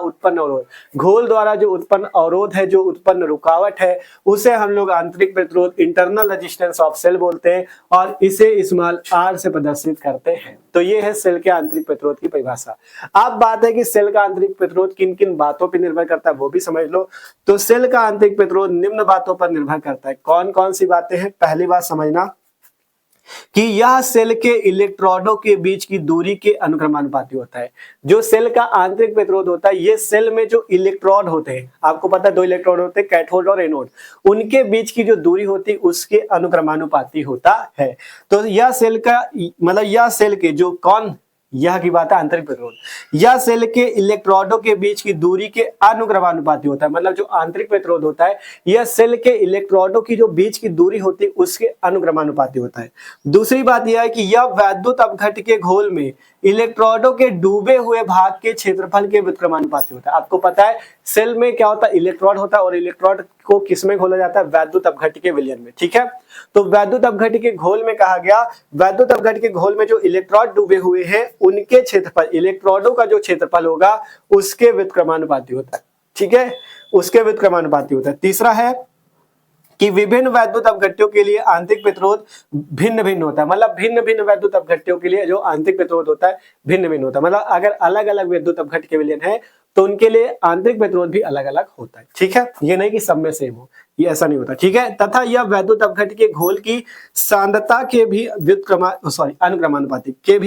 जो उत्पन्न अवरोध है, जो उत्पन्न रुकावट है, उसे हम लोग आंतरिक प्रतिरोध इंटरनल रेजिस्टेंस ऑफ सेल बोलते हैं और इसे स्मॉल आर से प्रदर्शित करते हैं। तो ये है सेल के आंतरिक प्रतिरोध की परिभाषा। अब बात है कि सेल का आंतरिक प्रतिरोध किन किन बातों पर निर्भर करता है वो भी समझ लो। तो सेल का आंतरिक प्रतिरोध निम्न बातों पर निर्भर करता है। कौन कौन सी बातें हैं? पहली बात समझना कि यह सेल के इलेक्ट्रोडों के बीच की दूरी के अनुक्रमानुपाती होता है। जो सेल का आंतरिक प्रतिरोध होता है, ये सेल में जो इलेक्ट्रोड होते हैं, आपको पता है 2 इलेक्ट्रोड होते हैं, कैथोड और एनोड, उनके बीच की जो दूरी होती है उसके अनुक्रमानुपाती होता है। तो यह सेल का मतलब यह सेल के जो यह की बात है आंतरिक प्रतिरोध, यह सेल के इलेक्ट्रोडों के बीच की दूरी के अनुक्रमानुपाती होता है। मतलब जो आंतरिक प्रतिरोध होता है यह सेल के इलेक्ट्रोडों की जो बीच की दूरी होती है उसके अनुक्रमानुपाती होता है। दूसरी बात यह है कि यह वैद्युत अपघट्य के घोल में इलेक्ट्रोडों के डूबे हुए भाग के क्षेत्रफल के व्युत्क्रमानुपाती होता है। आपको पता है सेल में क्या होता है, इलेक्ट्रोड होता है, और इलेक्ट्रोड को किसमें घोला जाता है? वैद्युत अपघट्य के विलयन में। ठीक है, तो वैद्युत अपघट्य के घोल में कहा गया, वैद्युत अपघट्य के घोल में जो इलेक्ट्रोड डूबे हुए हैं उनके क्षेत्रफल, इलेक्ट्रोडों का जो क्षेत्रफल होगा उसके व्युत्क्रमानुपाती होता है। ठीक है, उसके व्युत्क्रमानुपाती होता है। तीसरा है कि विभिन्न वैद्युत अपघट्यों के लिए आंतरिक प्रतिरोध भिन्न भिन्न होता है। मतलब भिन्न भिन्न वैद्युत अपघट्यों के लिए जो आंतरिक प्रतिरोध होता है भिन्न भिन्न होता है। मतलब अगर अलग अलग वैद्युत अपघट्य के विलयन है तो उनके लिए आंतरिक प्रतिरोध भी अलग अलग होता है। ठीक है, ये नहीं कि सब में सेम हो, ये ऐसा नहीं होता। ठीक है, तथा यह वैद्युत अपघट्य के घोल की सांद्रता के भी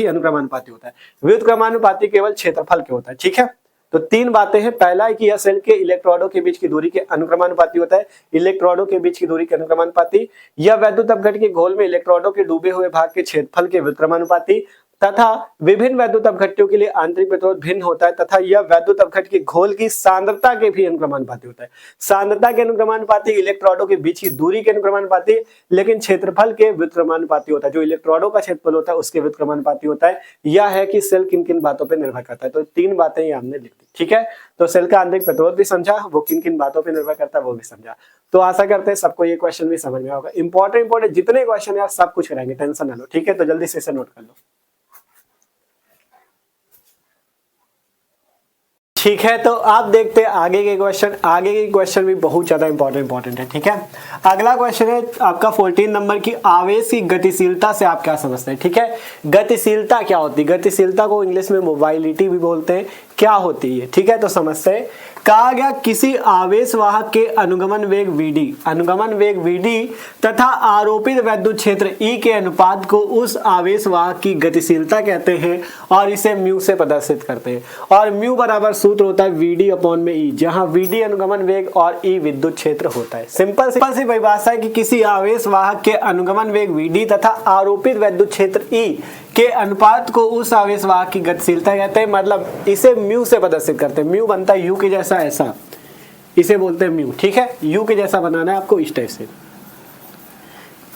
अनुक्रमानुपाती होता है। व्युत्क्रमानुपाती केवल क्षेत्रफल के होता है। ठीक है, तो 3 बातें हैं। पहला है कि यह सेल के इलेक्ट्रोडों के बीच की दूरी के अनुक्रमानुपाती होता है, इलेक्ट्रोडों के बीच की दूरी के अनुक्रमानुपाती। यह वैद्युत अपघट्य के घोल में इलेक्ट्रोडों के डूबे हुए भाग के क्षेत्रफल के व्युत्क्रमानुपाती। तथा विभिन्न वैद्युत अपघट्यों के लिए आंतरिक प्रतिरोध भिन्न होता है तथा यह वैद्युत अपघट्य के घोल की सांद्रता के भी अनुक्रमानुपाती होता है। सांद्रता के अनुक्रमानुपाती, इलेक्ट्रोडों के बीच की दूरी के अनुक्रमानुपाती, लेकिन क्षेत्रफल के व्युत्क्रमानुपाती होता है। जो इलेक्ट्रोडों का क्षेत्रफल होता है उसके व्युत्क्रमानुपाती होता है। यह है कि सेल किन किन बातों पर निर्भर करता है। तो 3 बातें ये हमने लिख दी। ठीक है, तो सेल का आंतरिक प्रतिरोध भी समझा, वो किन किन बातों पर निर्भर करता है वो भी समझा। तो आशा करते हैं सबको ये क्वेश्चन भी समझ में होगा। इंपॉर्टेंट जितने क्वेश्चन है सब कुछ कराएंगे, टेंशन ना लो। ठीक है, तो जल्दी से इसे नोट कर लो। ठीक है, तो आप देखते हैं आगे के क्वेश्चन। आगे के क्वेश्चन भी बहुत ज्यादा इंपॉर्टेंट है। ठीक है, अगला क्वेश्चन है आपका 14 नंबर की, आवेश की गतिशीलता से आप क्या समझते हैं? ठीक है, गतिशीलता क्या होती है? गतिशीलता को इंग्लिश में मोबाइलिटी भी बोलते हैं। क्या होती है? ठीक है, तो समझते हैं। कहा गया किसी आवेश वाहक के अनुगमन वेग Vd तथा आरोपित वैद्युत क्षेत्र E के अनुपात को उस आवेश वाहक की गतिशीलता कहते हैं और इसे म्यू से प्रदर्शित करते हैं। और म्यू बराबर सूत्र होता है Vd/E, जहां Vd अनुगमन वेग और E विद्युत क्षेत्र होता है। सिंपल सी परिभाषा है कि किसी आवेश वाहक के अनुगमन वेग Vd तथा आरोपित वैद्युत क्षेत्र E के अनुपात को उस आवेश वाहक की गतिशीलता कहते हैं। मतलब इसे म्यू से प्रदर्शित करते हैं। म्यू बनता है यू के जैसा, ऐसा इसे बोलते हैं म्यू। ठीक है, यू के जैसा बनाना है आपको, इस टाइप से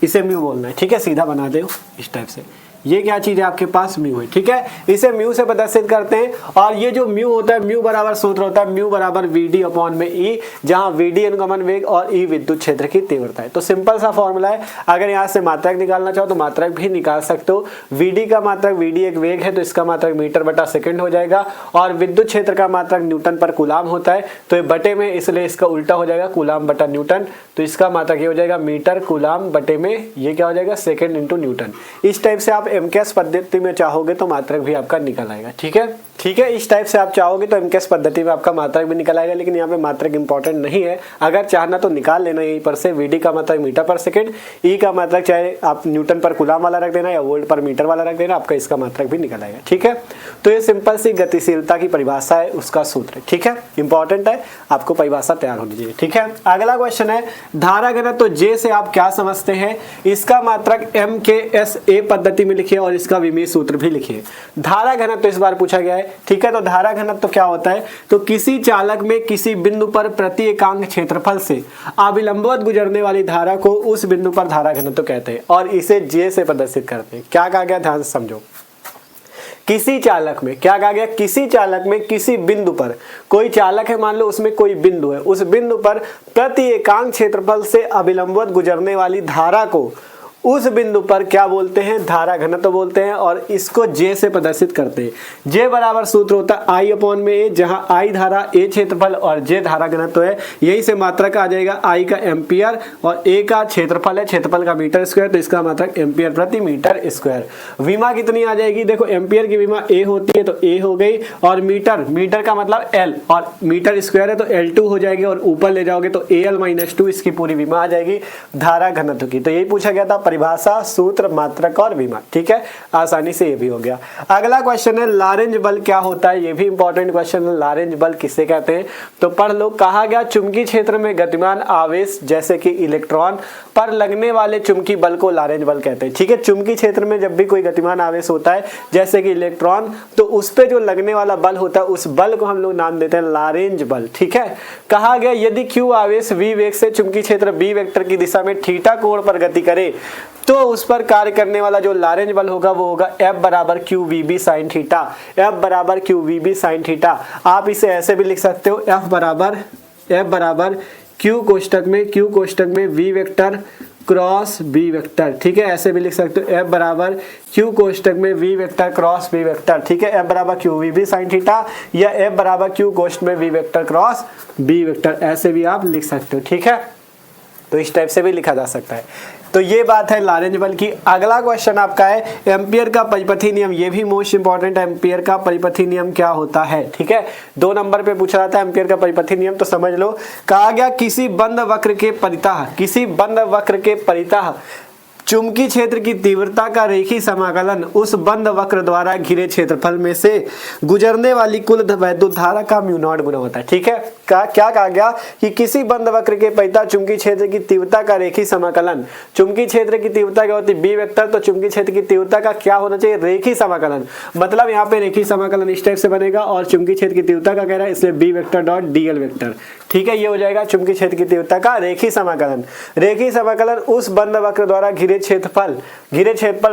इसे म्यू बोलना है। ठीक है, सीधा बना दो इस टाइप से। ये क्या चीज है आपके पास, म्यू है। ठीक है, इसे म्यू से प्रदर्शित करते हैं और ये जो म्यू होता है, म्यू बराबर सूत्र होता है म्यू बराबर वीडी अपॉन में ई, जहां वीडी अनुगमन वेग और ई विद्युत क्षेत्र की तीव्रता है। तो सिंपल सा फॉर्मूला है, अगर यहाँ से मात्रक निकालना चाहो तो मात्रक भी निकाल सकते हो। वीडी का मात्रक, वीडी एक वेग है तो इसका मात्रक मीटर बटा सेकंड हो जाएगा, और विद्युत क्षेत्र का मात्रक न्यूटन पर कूलाम होता है, तो ये बटे में, इसलिए इसका उल्टा हो जाएगा कूलाम बटा न्यूटन, तो इसका मात्रक ये हो जाएगा मीटर कूलाम बटे में ये क्या हो जाएगा सेकंड इंटू न्यूटन। इस टाइप से आप एमकेएस पद्धति में चाहोगे तो मात्रक भी आपका निकल आएगा। ठीक है, ठीक है, इस टाइप से आप चाहोगे तो एमकेएस पद्धति में आपका मात्रक भी निकल आएगा, लेकिन यहाँ पे मात्रक इंपॉर्टेंट नहीं है, अगर चाहना तो निकाल लेना यहीं पर से। वीडी का मात्रक मीटर पर सेकंड, ई का मात्रक चाहे आप न्यूटन पर कूलाम वाला रख देना या वोल्ट पर मीटर वाला रख देना, आपका इसका मात्रक भी निकल आएगा। ठीक है, तो ये सिंपल सी गतिशीलता की परिभाषा है, उसका सूत्र। ठीक है, इंपॉर्टेंट है, आपको परिभाषा तैयार होनी चाहिए। ठीक है, अगला क्वेश्चन है धारा घनत्व। तो जे से आप क्या समझते हैं, इसका मात्रक MKS पद्धति में लिखिए और इसका विमीय सूत्र भी लिखिए। धारा घनत्व तो इस बार पूछा गया है। ठीक है, तो धारा घनत्व तो क्या होता है, तो किसी चालक में किसी बिंदु पर प्रति एकांक क्षेत्रफल से अविलंबवत गुजरने वाली धारा को उस बिंदु पर धारा घनत्व कहते हैं और इसे जे से प्रदर्शित करते हैं। क्या कहा गया, ध्यान से समझो। किसी चालक में, क्या कहा गया, किसी चालक में किसी बिंदु पर, कोई चालक है मान लो, उसमें कोई बिंदु है, उस बिंदु पर प्रति एकांक क्षेत्रफल से अविलंबवत गुजरने वाली धारा को उस बिंदु पर क्या बोलते हैं, धारा घनत्व बोलते हैं, और इसको जे से प्रदर्शित करते हैं। जे बराबर सूत्र होता है आई अपॉन में ए, जहां आई धारा, ए क्षेत्रफल और जे धारा घनत्व है। यही से मात्रक आ जाएगा आई का एम्पियर और ए का क्षेत्रफल है, क्षेत्रफल का मीटर स्क्वायर, तो इसका मात्रक एम्पियर प्रति मीटर स्क्वायर। विमा कितनी आ जाएगी, देखो एम्पियर की विमा ए होती है तो ए हो गई, और मीटर, मीटर का मतलब एल, और मीटर स्क्वायर है तो L2 हो जाएगी, और ऊपर ले जाओगे तो AL-2 इसकी पूरी विमा आ जाएगी धारा घनत्व की। तो यही पूछा गया था, परिभाषा, सूत्र, मात्रक और विमा। ठीक है, आसानी से ये भी हो गया। अगला क्वेश्चन है लारेंज बल क्या होता है, ये भी इंपॉर्टेंट क्वेश्चन है। लारेंज बल किसे कहते हैं, तो पढ़ लो। कहा गया चुंबकीय क्षेत्र में गतिमान आवेश जैसे कि इलेक्ट्रॉन पर लगने वाले चुंबकीय बल को लारेंज बल कहते हैं। ठीक है, चुंबकीय क्षेत्र में जब भी कोई गतिमान आवेश होता है जैसे कि इलेक्ट्रॉन, तो उस पे जो लगने वाला बल होता है उस बल को हम लोग नाम देते हैं लारेंज बल। ठीक है, कहा गया यदि Q आवेश V वेग से चुंबकीय क्षेत्र B वेक्टर की दिशा में थीटा कोण पर गति करे तो उस पर कार्य करने वाला जो लारेंज बल होगा वो होगा F बराबर QVB साइन थीटा। F बराबर QVB साइन थीटा। आप इसे ऐसे भी लिख सकते हो, F बराबर Q कोष्टक में V vector cross B vector. ठीक है, ऐसे भी लिख सकते हो, F बराबर Q कोष्टक में V vector cross B vector. ठीक है, F बराबर QVB साइन थीटा या F बराबर Q कोष्टक में V vector cross B vector, ऐसे भी आप लिख सकते हो। ठीक है, तो इस टाइप से भी लिखा जा सकता है। तो ये बात है लारेंज बल की। अगला क्वेश्चन आपका है एम्पियर का परिपथी नियम, ये भी मोस्ट इंपॉर्टेंट है। एम्पियर का परिपथी नियम क्या होता है, ठीक है, 2 नंबर पे पूछा जाता है एम्पियर का परिपथी नियम, तो समझ लो। कहा गया किसी बंद वक्र के परितः चुंबकीय क्षेत्र की तीव्रता का रेखीय समाकलन उस बंद वक्र द्वारा घिरे क्षेत्रफल में से गुजरने वाली कुल वैद्युत धारा का म्यू नॉट गुना होता है। ठीक है, क्या कहा गया कि किसी बंद वक्र के परितः चुंबकीय क्षेत्र की तीव्रता का रेखीय समाकलन, चुंबकीय क्षेत्र की तीव्रता क्या होती है बी वेक्टर, तो चुंबकीय क्षेत्र की तीव्रता का क्या होना चाहिए, रेखीय समाकलन। मतलब यहाँ पे रेखीय समाकलन इस टाइप से बनेगा और चुंबकीय क्षेत्र की तीव्रता का कह रहा है, इसलिए B vector dot DL vector. ठीक है, ये हो जाएगा चुंबकीय क्षेत्र की तीव्रता का रेखीय समाकलन। रेखीय समाकलन उस बंद वक्र द्वारा घिरे क्षेत्रफल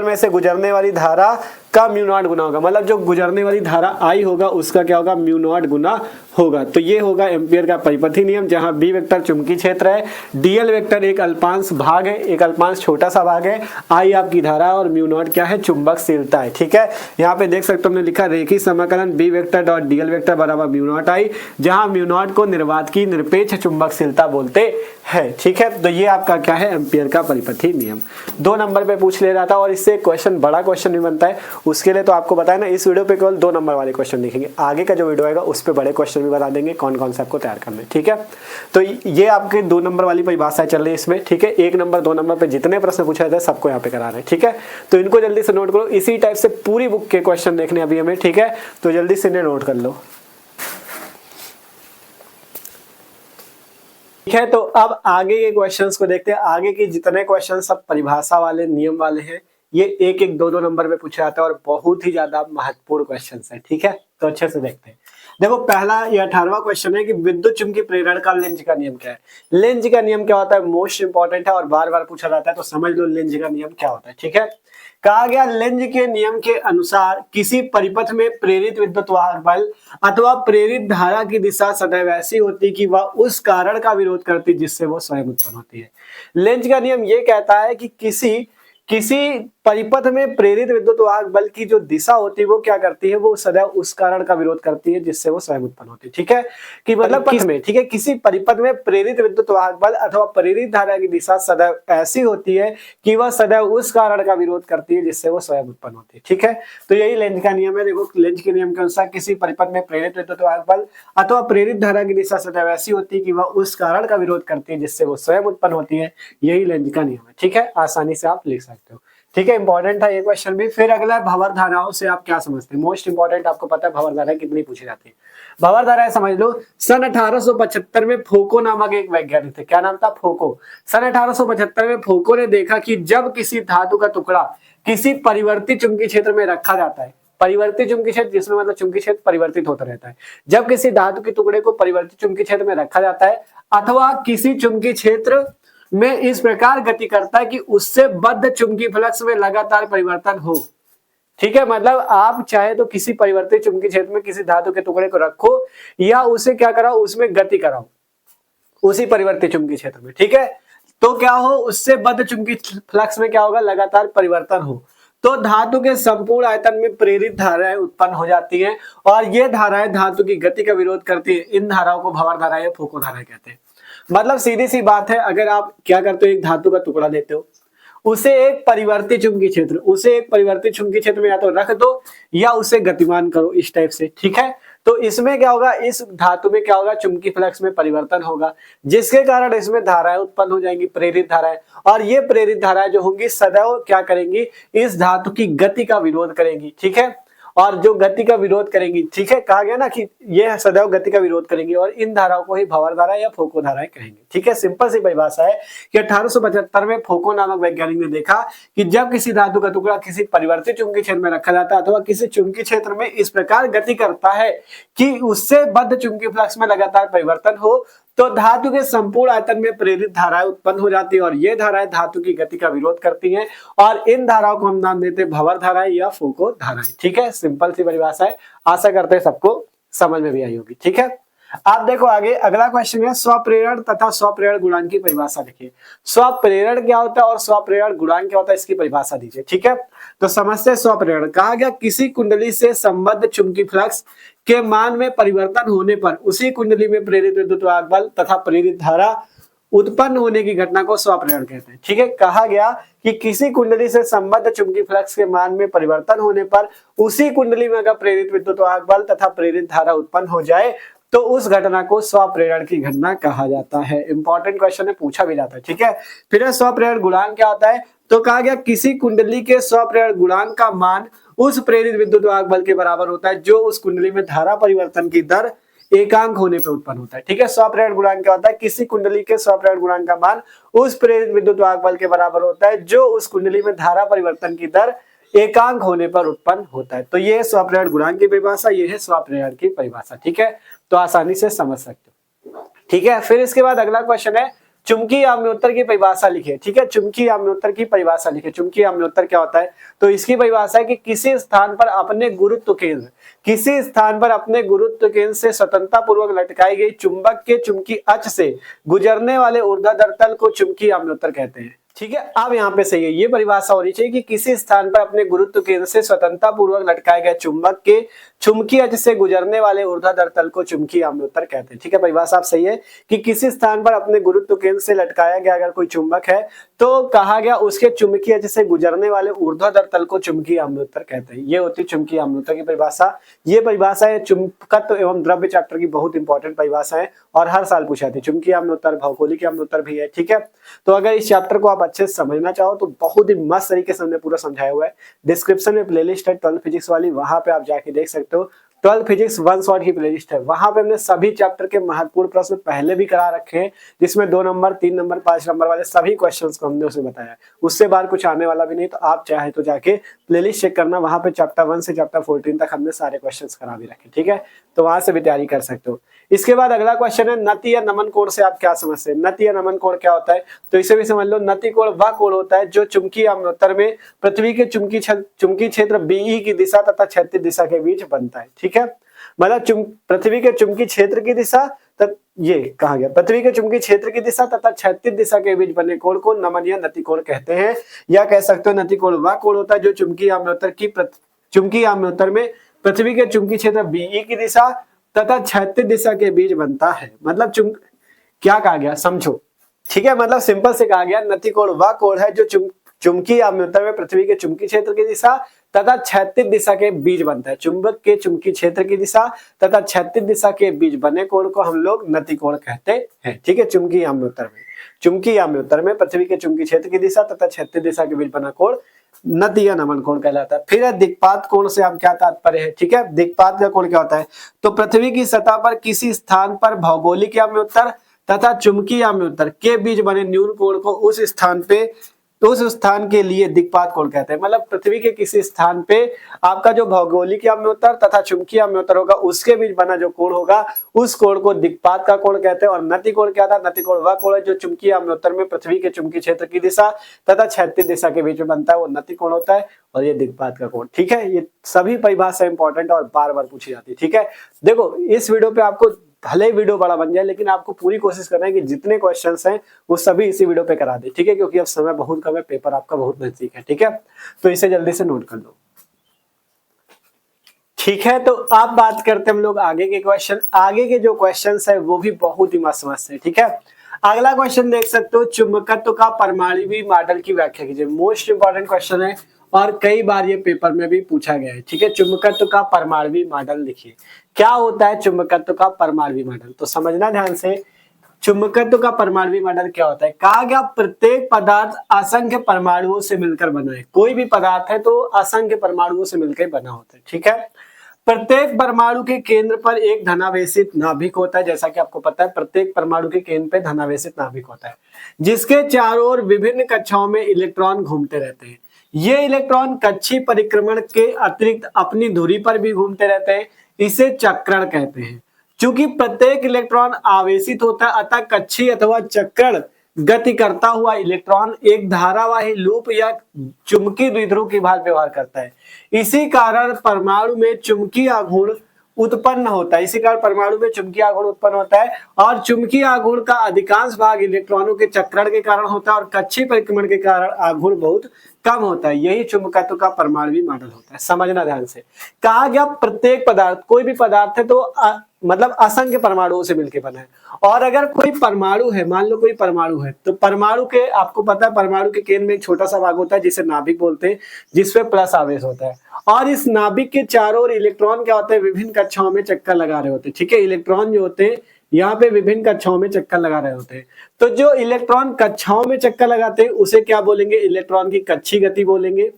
में से गुजरने वाली धारा का म्यू नॉट गुना होगा। मतलब जो गुजरने वाली धारा आई होगा उसका क्या होगा, म्यू नॉट गुना होगा। तो ये होगा एम्पियर का परिपथी नियम, जहां बी वेक्टर चुंबकीय क्षेत्र है, डीएल वेक्टर एक अल्पांश भाग है, एक अल्पांश छोटा सा भाग है, आई आपकी धारा और म्यू नॉट क्या है, चुंबकशीलता है। ठीक है, यहाँ पे देख सकते हो हमने लिखा रेखीय समाकलन B vector dot DL vector बराबर म्यू नॉट आई, जहां म्यू नॉट को निर्वात की निरपेक्ष चुंबकशीलता बोलते हैं। ठीक है, तो ये आपका क्या है, एम्पियर का परिपथी नियम। 2 नंबर पे पूछ ले रहा था और इससे क्वेश्चन, बड़ा क्वेश्चन भी बनता है। उसके लिए तो आपको बताया ना, इस वीडियो पे केवल 2 नंबर वाले क्वेश्चन लिखेंगे, आगे का जो वीडियो आएगा उस पे बड़े क्वेश्चन भी बता देंगे कौन कौन से आपको तैयार करने। ठीक है, तो ये आपके 2 नंबर वाली परिभाषा चल रही है इसमें। ठीक है, 1 नंबर 2 नंबर पे जितने प्रश्न पूछे जाते हैं सबको यहाँ पे करा रहे हैं। ठीक है, तो इनको जल्दी से नोट करो, इसी टाइप से पूरी बुक के क्वेश्चन देखने अभी हमें। ठीक है, तो जल्दी से इन्हें नोट कर लो। ठीक है, तो अब आगे के क्वेश्चंस को देखते हैं। आगे के जितने क्वेश्चन सब परिभाषा वाले, नियम वाले हैं, ये 1-1, 2-2 नंबर पे पूछा जाता है और बहुत ही ज्यादा महत्वपूर्ण क्वेश्चंस है। ठीक है, तो अच्छे से देखते हैं। देखो पहला ये 18वां क्वेश्चन है कि विद्युत चुंबकीय प्रेरण का लेंज का नियम क्या है। लेंज का नियम क्या होता है, मोस्ट इंपॉर्टेंट है और बार बार पूछा जाता है, तो समझ लो लेंज का नियम क्या होता है। ठीक है, कहा गया लेंज के नियम के अनुसार किसी परिपथ में प्रेरित विद्युत वाहक बल अथवा प्रेरित धारा की दिशा सदैव ऐसी होती कि वह उस कारण का विरोध करती जिससे वो स्वयं उत्पन्न होती है। लेंज का नियम ये कहता है कि किसी परिपथ में प्रेरित विद्युत वाहक बल की जो दिशा होती है वो क्या करती है, वो सदैव उस कारण का विरोध करती है जिससे वो स्वयं उत्पन्न होती है। ठीक है, कि मतलब ठीक है, किसी परिपथ में प्रेरित विद्युत वाहक बल अथवा प्रेरित धारा की दिशा सदैव ऐसी होती है कि वह सदैव उस कारण का विरोध करती है जिससे वो स्वयं उत्पन्न होती है। ठीक है, तो यही लेंज का नियम है। देखो लेंज के नियम के अनुसार किसी परिपथ में प्रेरित विद्युत वाहक बल अथवा प्रेरित धारा की दिशा सदैव ऐसी होती है कि वह उस कारण का विरोध करती है जिससे वो स्वयं उत्पन्न होती है। यही लेंज का नियम है। ठीक है, आसानी से आप लिख सकते हो। ठीक है, इंपॉर्टेंट था ये क्वेश्चन भी। फिर अगला है भंवर धाराओं से आप क्या समझते हैं। मोस्ट इंपॉर्टेंट, आपको पता है भंवर धाराएं कितनी पूछी जाती है। भंवर धाराएं समझ लो, सन 1875 में फोको नामक एक वैज्ञानिक थे। क्या नाम था, फोको। सन 1875 में फोको ने देखा कि जब किसी धातु का टुकड़ा किसी परिवर्तित चुंबकीय क्षेत्र में रखा जाता है, परिवर्तित चुंबकीय क्षेत्र जिसमें मतलब चुंबकीय क्षेत्र परिवर्तित होता रहता है, जब किसी धातु के टुकड़े को परिवर्तित चुंबकीय क्षेत्र में रखा जाता है अथवा किसी चुंबकीय क्षेत्र में इस प्रकार गति करता है कि उससे बद्ध चुंबकीय फ्लक्स में लगातार परिवर्तन हो। ठीक है, मतलब आप चाहे तो किसी परिवर्तित चुंबकीय क्षेत्र में किसी धातु के टुकड़े को रखो या उसे क्या कराओ, उसमें गति कराओ उसी परिवर्तित चुंबकीय क्षेत्र में। ठीक है, तो क्या हो, उससे बद्ध चुंबकीय फ्लक्स में क्या होगा, लगातार परिवर्तन हो, तो धातु के संपूर्ण आयतन में प्रेरित धाराएं उत्पन्न हो जाती हैं और ये धाराएं धातु की गति का विरोध करती है। इन धाराओं को भंवर धाराएं या फोको धाराएं कहते हैं। मतलब सीधी सी बात है, अगर आप क्या करते हो, एक धातु का टुकड़ा लेते हो, उसे एक परिवर्तित चुंबकीय क्षेत्र में या तो रख दो या उसे गतिमान करो इस टाइप से। ठीक है, तो इसमें क्या होगा, इस धातु में क्या होगा, चुंबकीय फ्लक्स में परिवर्तन होगा जिसके कारण इसमें धाराएं उत्पन्न हो जाएंगी, प्रेरित धाराएं। और ये प्रेरित धाराएं जो होंगी सदैव क्या करेंगी, इस धातु की गति का विरोध करेंगी। ठीक है, और जो गति का विरोध करेंगी, ठीक है, कहा गया ना कि ये सदैव गति का विरोध करेंगी और इन धाराओं को ही भंवर धारा या फोको धाराएं कहेंगे। ठीक है, सिंपल सी परिभाषा है कि 1875 में फोको नामक वैज्ञानिक ने देखा कि जब किसी धातु का टुकड़ा किसी परिवर्तित चुंबकीय क्षेत्र में रखा जाता है अथवा किसी चुंबकीय क्षेत्र में इस प्रकार गति करता है कि उससे बद्ध चुंबकीय फ्लक्स में लगातार परिवर्तन हो, तो धातु के संपूर्ण आयतन में प्रेरित धाराएं उत्पन्न हो जाती है और ये धाराएं धातु की गति का विरोध करती हैं और इन धाराओं को हम नाम देते हैं भंवर धाराएं या फोको धाराएं। ठीक है, सिंपल सी परिभाषा है, आशा करते हैं सबको समझ में भी आई होगी। ठीक है, आप देखो आगे अगला क्वेश्चन है स्वप्रेरण तथा स्वप्रेरण गुणांक की परिभाषा लिखिए। स्वप्रेरण क्या होता है और स्वप्रेरण गुणांक क्या होता है, इसकी परिभाषा दीजिए। ठीक है, तो समझते हैं स्वप्रेरण। कहा गया किसी कुंडली से संबद्ध चुंबकीय फ्लक्स के मान में परिवर्तन होने पर उसी कुंडली में प्रेरित विद्युत वाहक बल तथा प्रेरित धारा उत्पन्न होने की घटना को स्वप्रेरण कहते हैं। ठीक है, कहा गया कि किसी कुंडली से संबद्ध चुंबकीय फ्लक्स के मान में परिवर्तन होने पर उसी कुंडली में अगर प्रेरित विद्युत वाहक बल तथा प्रेरित धारा उत्पन्न हो जाए तो उस घटना को स्वप्रेरण की घटना कहा जाता है। इंपॉर्टेंट क्वेश्चन है, पूछा भी जाता है। ठीक है, फिर स्वप्रेरण गुणांक क्या होता है, तो कहा गया किसी कुंडली के स्वप्रेरण गुणांक का मान उस प्रेरित विद्युत वाहक बल के बराबर होता है जो उस कुंडली में धारा परिवर्तन की दर एकांक होने पे उत्पन्न होता है। ठीक है, स्वप्रेरण गुणांक क्या होता है, किसी कुंडली के स्वप्रेरण गुणांक का मान उस प्रेरित विद्युत वाहक बल के बराबर होता है जो उस कुंडली में धारा परिवर्तन की दर एकांक होने पर उत्पन्न होता है। तो ये है स्वप्रेरण गुणांक की परिभाषा, ये है स्वप्रेरण की परिभाषा। ठीक है, तो आसानी से समझ सकते हो। ठीक है, फिर इसके बाद अगला क्वेश्चन है चुंबकीय आम्योत्तर की परिभाषा लिखिए। ठीक है, चुंबकीय आम्योत्तर की परिभाषा लिखिए। चुंबकीय आम्योत्तर क्या होता है, तो इसकी परिभाषा है कि किसी स्थान पर अपने गुरुत्व केंद्र से स्वतंत्रता पूर्वक लटकाई गई चुंबक के चुंबकीय अक्ष से गुजरने वाले ऊर्ध्वाधर तल को चुंबकीय आम्योत्तर कहते हैं। ठीक है, अब यहाँ पे सही है, ये परिभाषा होनी चाहिए कि किसी स्थान पर अपने गुरुत्व केंद्र से स्वतंत्रता पूर्वक लटकाए गए चुंबक के चुंबकीय अक्ष से गुजरने वाले ऊर्ध्वाधर तल को चुंबकीय आम्योत्तर कहते हैं। ठीक है, परिभाषा आप सही है कि किसी स्थान पर अपने गुरुत्व केंद्र से लटकाया गया अगर कोई चुंबक है तो कहा गया उसके चुंबकीय अक्ष से गुजरने वाले ऊर्ध्वाधर तल को चुंबकीय आम्योत्तर कहते हैं। ये होती है चुंबकीय आम्योत्तर की परिभाषा। ये परिभाषा है चुंबकत्व एवं द्रव्य चैप्टर की बहुत इंपॉर्टेंट परिभाषा है और हर साल पूछा जाती है। चुंबकीय आम्योत्तर भौगोलिक आम्योत्तर भी है। ठीक है, तो अगर इस चैप्टर को आप अच्छे से समझना चाहो तो बहुत ही मस्त तरीके से हमने पूरा समझाया हुआ है। डिस्क्रिप्शन में प्लेलिस्ट है 12 फिजिक्स वाली, वहां पे आप जाके देख सकते हो। 12 फिजिक्स वन शॉट की प्लेलिस्ट है, वहां पे हमने सभी चैप्टर के महत्वपूर्ण प्रश्न पहले भी करा रखे हैं, जिसमें 2 नंबर 3 नंबर 5 नंबर वाले सभी क्वेश्चंस को हमने उसे बताया है। उससे बाहर कुछ आने वाला भी नहीं, तो आप चाहे तो जाके प्लेलिस्ट चेक करना, वहां पे चैप्टर 1 से चैप्टर 14 तक हमने सारे क्वेश्चंस करा भी रखे, ठीक है, तो वहां से भी तैयारी कर सकते हो। इसके बाद अगला क्वेश्चन है नति या नमन कोण से आप क्या समझते हैं। नति या नमन कोण क्या होता है, तो इसे भी समझ लो। नति कोण वह कोण होता है जो चुंबकीय अवतरण में पृथ्वी के चुंबकीय क्षेत्र बीई की दिशा तथा क्षैतिज दिशा के बीच बनता है, ठीक है, मतलब पृथ्वी के चुंबकीय क्षेत्र की दिशा, ये कहा गया पृथ्वी के चुंबकीय क्षेत्र की दिशा तथा क्षैतिज दिशा के बीच बने कोण को नमन या नति कोण कहते हैं। या कह सकते हो नति कोण वह कोण होता है जो चुंबकीय अवतरण में पृथ्वी के चुंबकीय क्षेत्र बीई की दिशा तथा क्षैतिज दिशा के बीच बनता है। मतलब क्या कहा गया समझो, ठीक है, मतलब सिंपल से कहा गया नति कोण वह कोण है जो चुंबकीय अवतरण में पृथ्वी के चुंबकीय क्षेत्र की दिशा तथा क्षैतिज दिशा के बीच बनता है। चुंबक के चुंबकीय क्षेत्र की दिशा तथा क्षैतिज दिशा के बीच बने कोण को हम लोग नति कोण कहते हैं, ठीक है। चुंबकीय अवतरण में पृथ्वी के चुंबकीय क्षेत्र की दिशा तथा क्षैतिज दिशा के बीच बना कोण नति या नमन कोण कहलाता है। फिर दिक्पात कोण से आप क्या तात्पर्य है, ठीक है। दिक्पात का कोण क्या होता है, तो पृथ्वी की सतह पर किसी स्थान पर भौगोलिक अवतरण तथा चुंबकीय अवतरण के बीच बने न्यून कोण को उस स्थान के लिए दिक्पात कोण कहते हैं। मतलब पृथ्वी के किसी स्थान पे आपका जो भौगोलिक अवतरण तथा चुंबकीय अवतरण होगा उसके बीच बना जो कोण होगा उस कोण को दिक्पात का कोण कहते हैं। और नति कोण क्या था, नति कोण वह कोण है जो चुंबकीय अवतरण में पृथ्वी के चुंबकीय क्षेत्र की दिशा तथा क्षैतिज दिशा के बीच में बनता है, वो नति कोण होता है। और ये दिक्पात का कोण, ठीक है। ये सभी परिभाषा इंपॉर्टेंट और बार बार पूछी जाती है, ठीक है। देखो इस वीडियो पे आपको भले ही वीडियो बड़ा बन जाए, लेकिन आपको पूरी कोशिश करना है कि जितने क्वेश्चंस हैं वो सभी इसी वीडियो पे करा दे, ठीक है, क्योंकि अब समय बहुत कम है, पेपर आपका बहुत नजदीक है, ठीक है। तो इसे जल्दी से नोट कर लो, ठीक है। तो अब बात करते हैं हम लोग आगे के क्वेश्चन। आगे के जो क्वेश्चंस है वो भी बहुत ही मस्त है, ठीक है। अगला क्वेश्चन देख सकते हो, चुंबकत्व का परमाणु मॉडल की व्याख्या कीजिए। मोस्ट इंपॉर्टेंट क्वेश्चन है और कई बार ये पेपर में भी पूछा गया है, ठीक है। चुंबकत्व का परमाणु मॉडल लिखिए। क्या होता है चुंबकत्व का परमाणु मॉडल, तो समझना ध्यान से। चुंबकत्व का परमाणु मॉडल क्या होता है, कहा गया प्रत्येक पदार्थ असंख्य परमाणुओं से मिलकर बना है। कोई भी पदार्थ है तो असंख्य परमाणुओं से मिलकर बना होता है, ठीक है। प्रत्येक परमाणु के केंद्र पर एक धनावेशित नाभिक होता है। जैसा कि आपको पता है प्रत्येक परमाणु के केंद्र पे धनावेशित नाभिक होता है, जिसके चारों ओर विभिन्न कक्षाओं में इलेक्ट्रॉन घूमते रहते हैं। ये इलेक्ट्रॉन कक्षीय परिक्रमण के अतिरिक्त अपनी धुरी पर भी घूमते रहते हैं, इसे चक्रण कहते हैं। चूंकि प्रत्येक इलेक्ट्रॉन आवेशित होता है, अतः कक्षीय अथवा चक्रण गति करता हुआ इलेक्ट्रॉन एक धारावाही लूप या चुंबकीय द्विध्रुव की भांति व्यवहार करता है। इसी कारण परमाणु में चुंबकीय आघूर्ण उत्पन्न होता है। और चुंबकीय आघूर्ण का अधिकांश भाग इलेक्ट्रॉनों के चक्रण के कारण होता है और कक्षीय परिक्रमण के कारण आघूर्ण बहुत कम होता है। यही चुंबकत्व का परमाणु मॉडल होता है। समझना ध्यान से, कहा गया प्रत्येक पदार्थ, कोई भी पदार्थ है तो मतलब असंख्य परमाणुओं से मिलकर बना है। और अगर कोई परमाणु है, मान लो कोई परमाणु है, तो परमाणु के आपको पता है परमाणु के केंद्र में एक छोटा सा भाग होता है जिसे नाभिक बोलते हैं, जिसपे प्लस आवेश होता है। और इस नाभिक के चारों ओर इलेक्ट्रॉन क्या होते हैं, विभिन्न कक्षाओं में चक्कर लगा रहे होते हैं, ठीक है। इलेक्ट्रॉन जो होते हैं यहाँ पे विभिन्न कक्षाओं में चक्कर लगा रहे होते हैं। तो जो इलेक्ट्रॉन कक्षाओं में चक्कर लगाते हैं उसे क्या बोलेंगे, इलेक्ट्रॉन की कक्षीय गति बोलेंगे।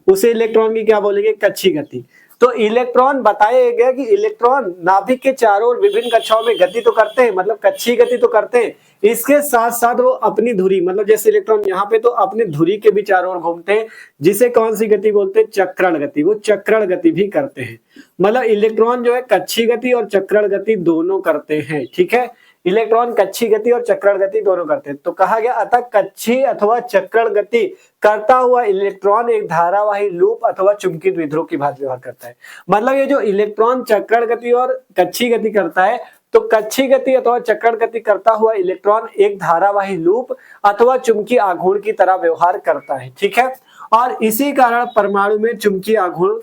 उसे इलेक्ट्रॉन की क्या बोलेंगे, कक्षीय गति। तो इलेक्ट्रॉन बताया गया कि इलेक्ट्रॉन नाभिक के चारों ओर विभिन्न कक्षाओं में गति तो करते हैं, मतलब कक्षीय गति तो करते हैं, इसके साथ साथ वो अपनी धुरी, मतलब जैसे इलेक्ट्रॉन यहाँ पे तो अपनी धुरी के भी चारों ओर घूमते हैं, जिसे कौन सी गति बोलते हैं, चक्रण गति। वो चक्रण गति भी करते हैं, मतलब इलेक्ट्रॉन जो है कक्षीय गति और चक्रण गति दोनों करते हैं, ठीक है। इलेक्ट्रॉन कक्षीय गति और चक्रण गति दोनों करते हैं। तो कहा गया अतः कक्षीय अथवा चक्रण गति करता हुआ इलेक्ट्रॉन एक धारावाही लूप अथवा चुंबकीय द्विध्रुव की भांति व्यवहार करता है। मतलब ये जो इलेक्ट्रॉन चक्रण गति और कक्षीय गति करता है, तो कक्षीय गति अथवा चक्रण गति करता हुआ इलेक्ट्रॉन एक धारावाही लूप अथवा चुंबकीय आघूर्ण की तरह व्यवहार करता है, ठीक है। और इसी कारण परमाणु में चुंबकीय आघूर्ण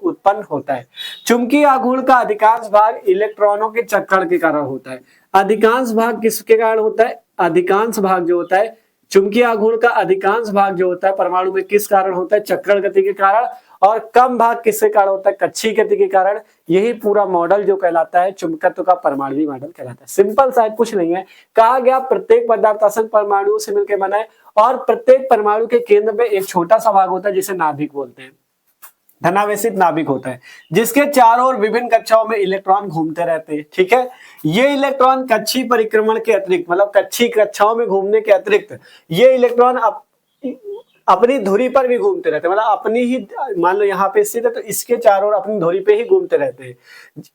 उत्पन्न होता है। चुंबकीय आघूर्ण का अधिकांश भाग इलेक्ट्रॉनों के चक्रण के कारण होता है। अधिकांश भाग किसके कारण होता है, अधिकांश भाग जो होता है चुंबकीय आघूर्ण का अधिकांश भाग जो होता है परमाणु में किस कारण होता है, चक्रण गति के कारण। और कम भाग किसके कारण होता है, कक्षीय गति के कारण। यही पूरा मॉडल जो कहलाता है चुंबकत्व का परमाणु मॉडल कहलाता है। सिंपल सा कुछ नहीं है, कहा गया प्रत्येक पदार्थ असंख्य परमाणुओं से मिलकर बना है और प्रत्येक परमाणु के केंद्र में एक छोटा सा भाग होता है जिसे नाभिक बोलते हैं। धनावेशित नाभिक होता है जिसके चारों ओर विभिन्न कक्षाओं में इलेक्ट्रॉन घूमते रहते हैं। ठीक है, ये इलेक्ट्रॉन कक्षीय परिक्रमण के अतिरिक्त, मतलब कक्षीय कक्षाओं में घूमने के अतिरिक्त ये इलेक्ट्रॉन अपनी धुरी पर भी घूमते रहते हैं, मतलब अपनी ही, मान लो यहाँ पे स्थित है तो इसके चारों ओर अपनी धुरी पे ही घूमते रहते हैं।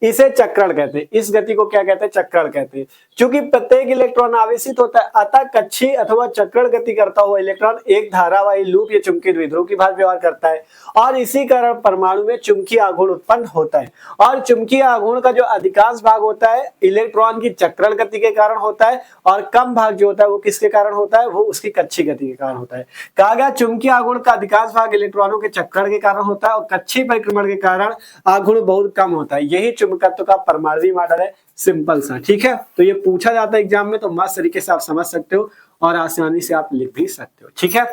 इसे चक्रण कहते हैं। इस गति को क्या कहते हैं? चक्रण कहते हैं। चूंकि प्रत्येक इलेक्ट्रॉन आवेशित होता है, अतः कक्षीय अथवा चक्रण गति करता हुआ इलेक्ट्रॉन एक धारावाही लूप या चुंबकीय द्विध्रुव की भांति व्यवहार करता है और इसी कारण परमाणु में चुंबकीय आघूर्ण उत्पन्न होता है। और चुंबकीय आघूर्ण का जो अधिकांश भाग होता है इलेक्ट्रॉन की चक्रण गति के कारण होता है और कम भाग जो होता है वो किसके कारण होता है? वो उसकी कक्षीय गति के कारण होता है। कहा गया चुंबकीय आघूर्ण का अधिकांश भाग इलेक्ट्रॉनों के चक्रण के कारण होता है और कक्षीय परिक्रमण के कारण आघूर्ण बहुत कम होता है। यही चुंबकत्व का परमाणु मॉडल है, सिंपल सा। ठीक है, तो ये पूछा जाता है एग्जाम में, तो मस्त तरीके से आप समझ सकते हो और आसानी से आप लिख भी सकते हो। ठीक है,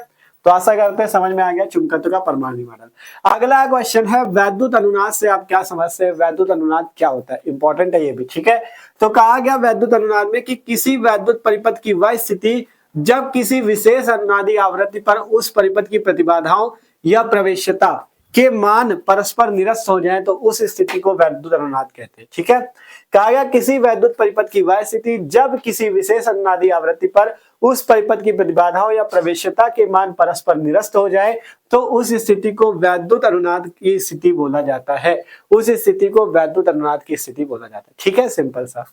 तो आशा करते हैं समझ में आ गया चुंबकत्व का परमाणु मॉडल। अगला क्वेश्चन है वैद्युत अनुनाद से आप क्या समझते हैं? वैद्युत अनुनाद क्या होता है? इंपॉर्टेंट है ये भी। ठीक है, तो कहा गया वैद्युत अनुनाद में कि किसी वैद्युत परिपथ की वह स्थिति जब किसी विशेष अनुनादी आवृत्ति पर उस परिपथ की प्रतिबाधाओं या प्रवेश्यता के मान परस्पर निरस्त हो जाएं तो उस स्थिति को वैद्युत अनुनाद कहते हैं। ठीक है, कहा गया किसी वैद्युत परिपथ की वह स्थिति जब किसी विशेष अनुनादी आवृत्ति पर उस परिपथ की प्रतिबाधाओं या प्रवेश्यता के मान परस्पर निरस्त हो जाए तो उस स्थिति को वैद्युत अनुनाद की स्थिति बोला जाता है। उस स्थिति को वैद्युत अनुनाद की स्थिति बोला जाता है। ठीक है, सिंपल सा।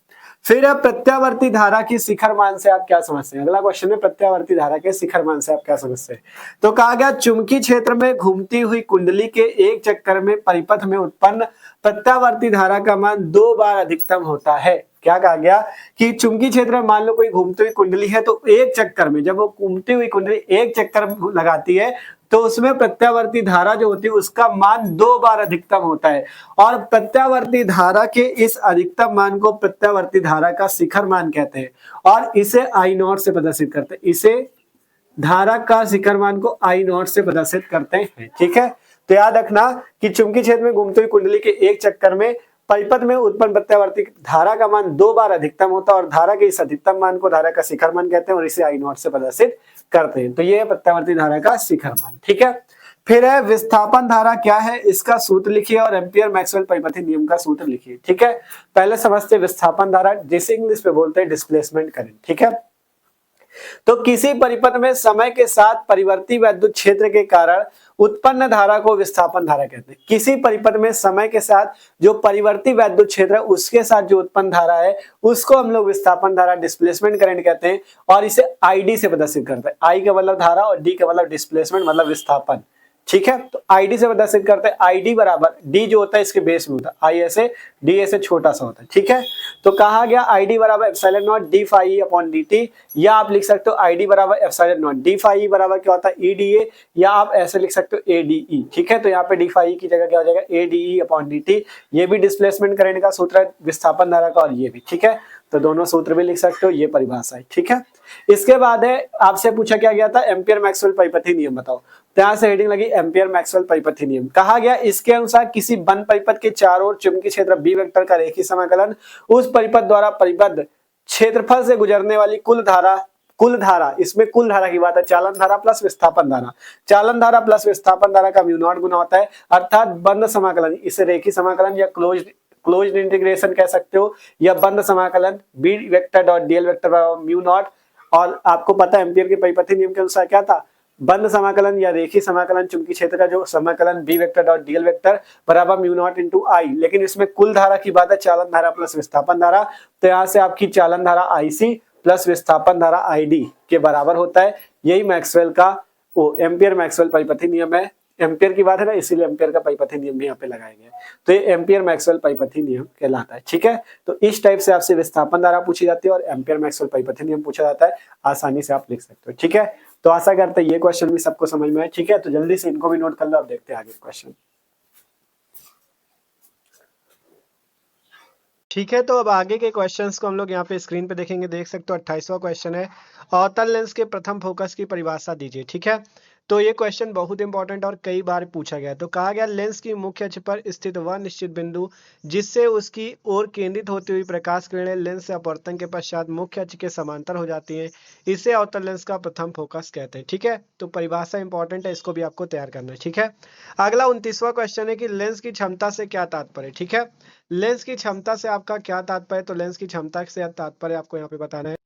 फिर अब प्रत्यावर्ती धारा की शिखर मान से आप क्या समझते हैं? अगला क्वेश्चन है प्रत्यावर्ती धारा के शिखर मान से आप क्या समझते हैं? तो कहा गया चुंबकीय क्षेत्र में घूमती हुई कुंडली के एक चक्कर में परिपथ में उत्पन्न प्रत्यावर्ती धारा का मान 2 बार अधिकतम होता है। क्या कहा गया कि चुंबकीय क्षेत्र में मान लो कोई घूमती हुई कुंडली है तो एक चक्कर में, जब वो घूमती हुई कुंडली एक चक्कर लगाती है तो उसमें प्रत्यावर्ती धारा जो होती है उसका मान 2 बार अधिकतम होता है और प्रत्यावर्ती धारा के इस अधिकतम मान को प्रत्यावर्ती धारा का शिखर मान कहते हैं और इसे आई नॉट से प्रदर्शित करते हैं। इसे धारा का शिखर मान को आई नॉट से प्रदर्शित करते हैं। ठीक है, तो याद रखना कि चुंबकीय क्षेत्र में घूमती हुई कुंडली के एक चक्कर में परिपथ में उत्पन्न प्रत्यावर्ती धारा का मान 2 बार अधिकतम होता है और धारा के इस अधिकतम मान को धारा का शिखर मान कहते हैं और इसे आई नॉट से प्रदर्शित करते हैं। तो ये है प्रत्यावर्ती धारा का शिखर मान। ठीक है, फिर है विस्थापन धारा क्या है, इसका सूत्र लिखिए और एम्पियर मैक्सवेल परिपथी नियम का सूत्र लिखिए। ठीक है, पहले समझते हैं विस्थापन धारा, जिसे इंग्लिश में बोलते हैं डिस्प्लेसमेंट करंट। ठीक है, तो किसी परिपथ में समय के साथ परिवर्ती वैद्युत क्षेत्र के कारण उत्पन्न धारा को विस्थापन धारा कहते हैं। किसी परिपथ में समय के साथ जो परिवर्ती वैद्युत क्षेत्र है उसके साथ जो उत्पन्न धारा है उसको हम लोग विस्थापन धारा, डिस्प्लेसमेंट करंट कहते हैं और इसे आईडी से प्रदर्शित करते हैं। आई का मतलब धारा और डी का मतलब डिस्प्लेसमेंट मतलब विस्थापन। ठीक है, तो आईडी से प्रदर्शित करते हैं। आईडी बराबर डी जो होता है इसके बेस में होता है, आई ऐसे डी ऐसे छोटा सा होता है। ठीक है, तो कहा गया आईडी बराबर epsilon naught D phi E upon D T, या आप लिख सकते हो आईडी बराबर epsilon naught D phi E बराबर क्या होता है ई डी ए, या आप ऐसे लिख सकते हो ए डी ई। ठीक है, तो यहाँ पे डी फाई ई की जगह क्या हो जाएगा A D E upon D T. ये भी डिस्प्लेसमेंट करंट का सूत्र है विस्थापन धारा का और ये भी। ठीक है, तो दोनों सूत्र भी लिख सकते हो, ये परिभाषा है। ठीक है, इसके बाद है आपसे पूछा क्या गया था एम्पियर मैक्सवेल परिपथी नियम बताओ, तो यहां से हेडिंग लगी एम्पियर मैक्सवेल परिपथी नियम। कहा गया इसके अनुसार किसी बंद परिपथ के चारों ओर चुंबकीय क्षेत्र बी वेक्टर का रेखीय समाकलन उस परिपथ द्वारा परिबद्ध क्षेत्रफल से गुजरने वाली कुल धारा, इसमें कुल धारा की बात है, चालन धारा प्लस विस्थापन धारा, चालन धारा प्लस विस्थापन धारा का म्यू नॉट गुना होता है, अर्थात बंद समाकलन, इसे रेखीय समाकलन या क्लोज्ड इंटीग्रेशन कह सकते हो, या बंद समाकलन B vector dot DL vector बराबर म्यू नॉट। और आपको पता है एम्पियर के परिपथी नियम के अनुसार क्या था, बंद समाकलन या रेखीय समाकलन चुंबकीय क्षेत्र का जो समाकलन B vector dot DL vector बराबर म्यू नॉट इंटू आई, लेकिन इसमें कुल धारा की बात है चालन धारा प्लस विस्थापन धारा, तो यहाँ से आपकी चालन धारा आईसी प्लस विस्थापन धारा आईडी के बराबर होता है। यही मैक्सवेल का एम्पियर मैक्सवेल परिपथी नियम है। एम्पियर की बात है ना, इसीलिए एम्पियर का परिपथी नियम भी यहाँ पे लगाया गया है, तो ये एम्पियर मैक्सवेल परिपथी नियम कहलाता है। ठीक है, तो इस टाइप से आपसे विस्थापन धारा पूछी जाती है और एम्पियर मैक्सवेल परिपथी नियम पूछा जाता है, आसानी से आप लिख सकते हो। ठीक है, तो आशा करते हैं ये क्वेश्चन भी सबको समझ में आए। ठीक है, तो जल्दी से इनको भी नोट कर लो, अब देखते हैं आगे क्वेश्चन। ठीक है, तो अब आगे के क्वेश्चंस को हम लोग यहाँ पे स्क्रीन पे देखेंगे, देख सकते हो 28वां क्वेश्चन है, अवतल लेंस के प्रथम फोकस की परिभाषा दीजिए। ठीक है, तो ये क्वेश्चन बहुत इंपॉर्टेंट और कई बार पूछा गया है। तो कहा गया लेंस की मुख्य अक्ष पर स्थित वह निश्चित बिंदु जिससे उसकी ओर केंद्रित होती हुई प्रकाश किरणें लेंस से अपवर्तन के पश्चात मुख्य अक्ष के समांतर हो जाती हैं, इसे अवतल लेंस का प्रथम फोकस कहते हैं। ठीक है, तो परिभाषा इंपॉर्टेंट है, इसको भी आपको तैयार करना है। ठीक है, अगला 29वां क्वेश्चन है कि लेंस की क्षमता से क्या तात्पर्य। ठीक है, लेंस की क्षमता से आपका क्या तात्पर्य, तो लेंस की क्षमता से तात्पर्य आपको यहाँ पे बताना है।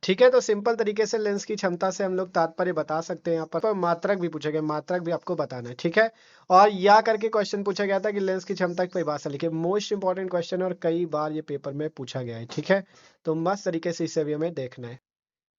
ठीक है, तो सिंपल तरीके से लेंस की क्षमता से हम लोग तात्पर्य बता सकते हैं। यहाँ पर मात्रक भी पूछा गया, मात्रक भी आपको बताना है। ठीक है, और या करके क्वेश्चन पूछा गया था कि लेंस की क्षमता की परिभाषा लिखिए। मोस्ट इंपॉर्टेंट क्वेश्चन और कई बार ये पेपर में पूछा गया है। ठीक है, तो मस्त तरीके से इसे भी हमें देखना है।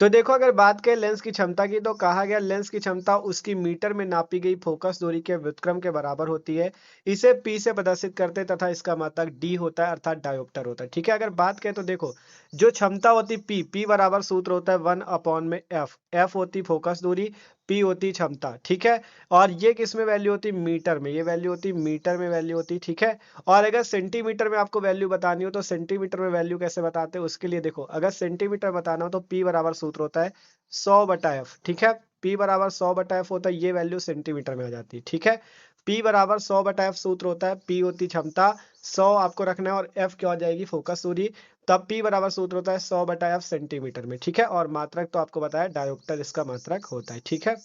तो देखो, अगर बात करें लेंस की क्षमता की, तो कहा गया लेंस की क्षमता उसकी मीटर में नापी गई फोकस दूरी के व्युत्क्रम के बराबर होती है। इसे P से प्रदर्शित करते हैं तथा इसका मात्रक D होता है, अर्थात डायोप्टर होता है। ठीक है, अगर बात करें तो देखो, जो क्षमता होती है P बराबर सूत्र होता है 1/f। F होती फोकस दूरी, P होती क्षमता। ठीक है, और ये किस में वैल्यू होती है, मीटर में। ये वैल्यू होती मीटर में वैल्यू होती। ठीक है, और अगर सेंटीमीटर में आपको वैल्यू बतानी हो तो सेंटीमीटर में वैल्यू कैसे बताते हैं, उसके लिए देखो, अगर सेंटीमीटर बताना हो तो P बराबर सूत्र होता है 100/f। ठीक है, P बराबर 100/f होता है, ये वैल्यू सेंटीमीटर में आ जाती है। ठीक है, P बराबर 100/f सूत्र होता है, P होती क्षमता, 100 आपको रखना है, और F क्या हो जाएगी, फोकस दूरी। तब P बराबर सूत्र होता है 100/f सेंटीमीटर में। ठीक है, और मात्रक तो आपको बताया डायोप्टर इसका मात्रक होता है। ठीक है,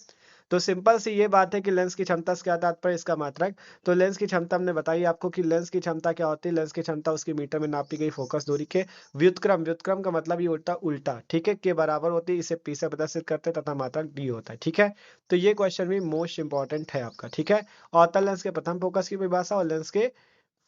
तो सिंपल सी ये बात है कि लेंस की क्षमता से क्या तात्पर्य, इसका मात्रक। तो लेंस की क्षमता हमने बताई आपको कि लेंस की क्षमता क्या होती है। लेंस की क्षमता उसकी मीटर में नापी गई फोकस दूरी के व्युत्क्रम, व्युत्क्रम का मतलब ये उल्टा उल्टा, ठीक है, के बराबर होती है। इसे P से प्रदर्शित करते हैं तथा मात्रक D होता है। ठीक है, तो ये क्वेश्चन भी मोस्ट इंपॉर्टेंट है आपका। ठीक है, अवतल लेंस के प्रथम फोकस की परिभाषा और लेंस के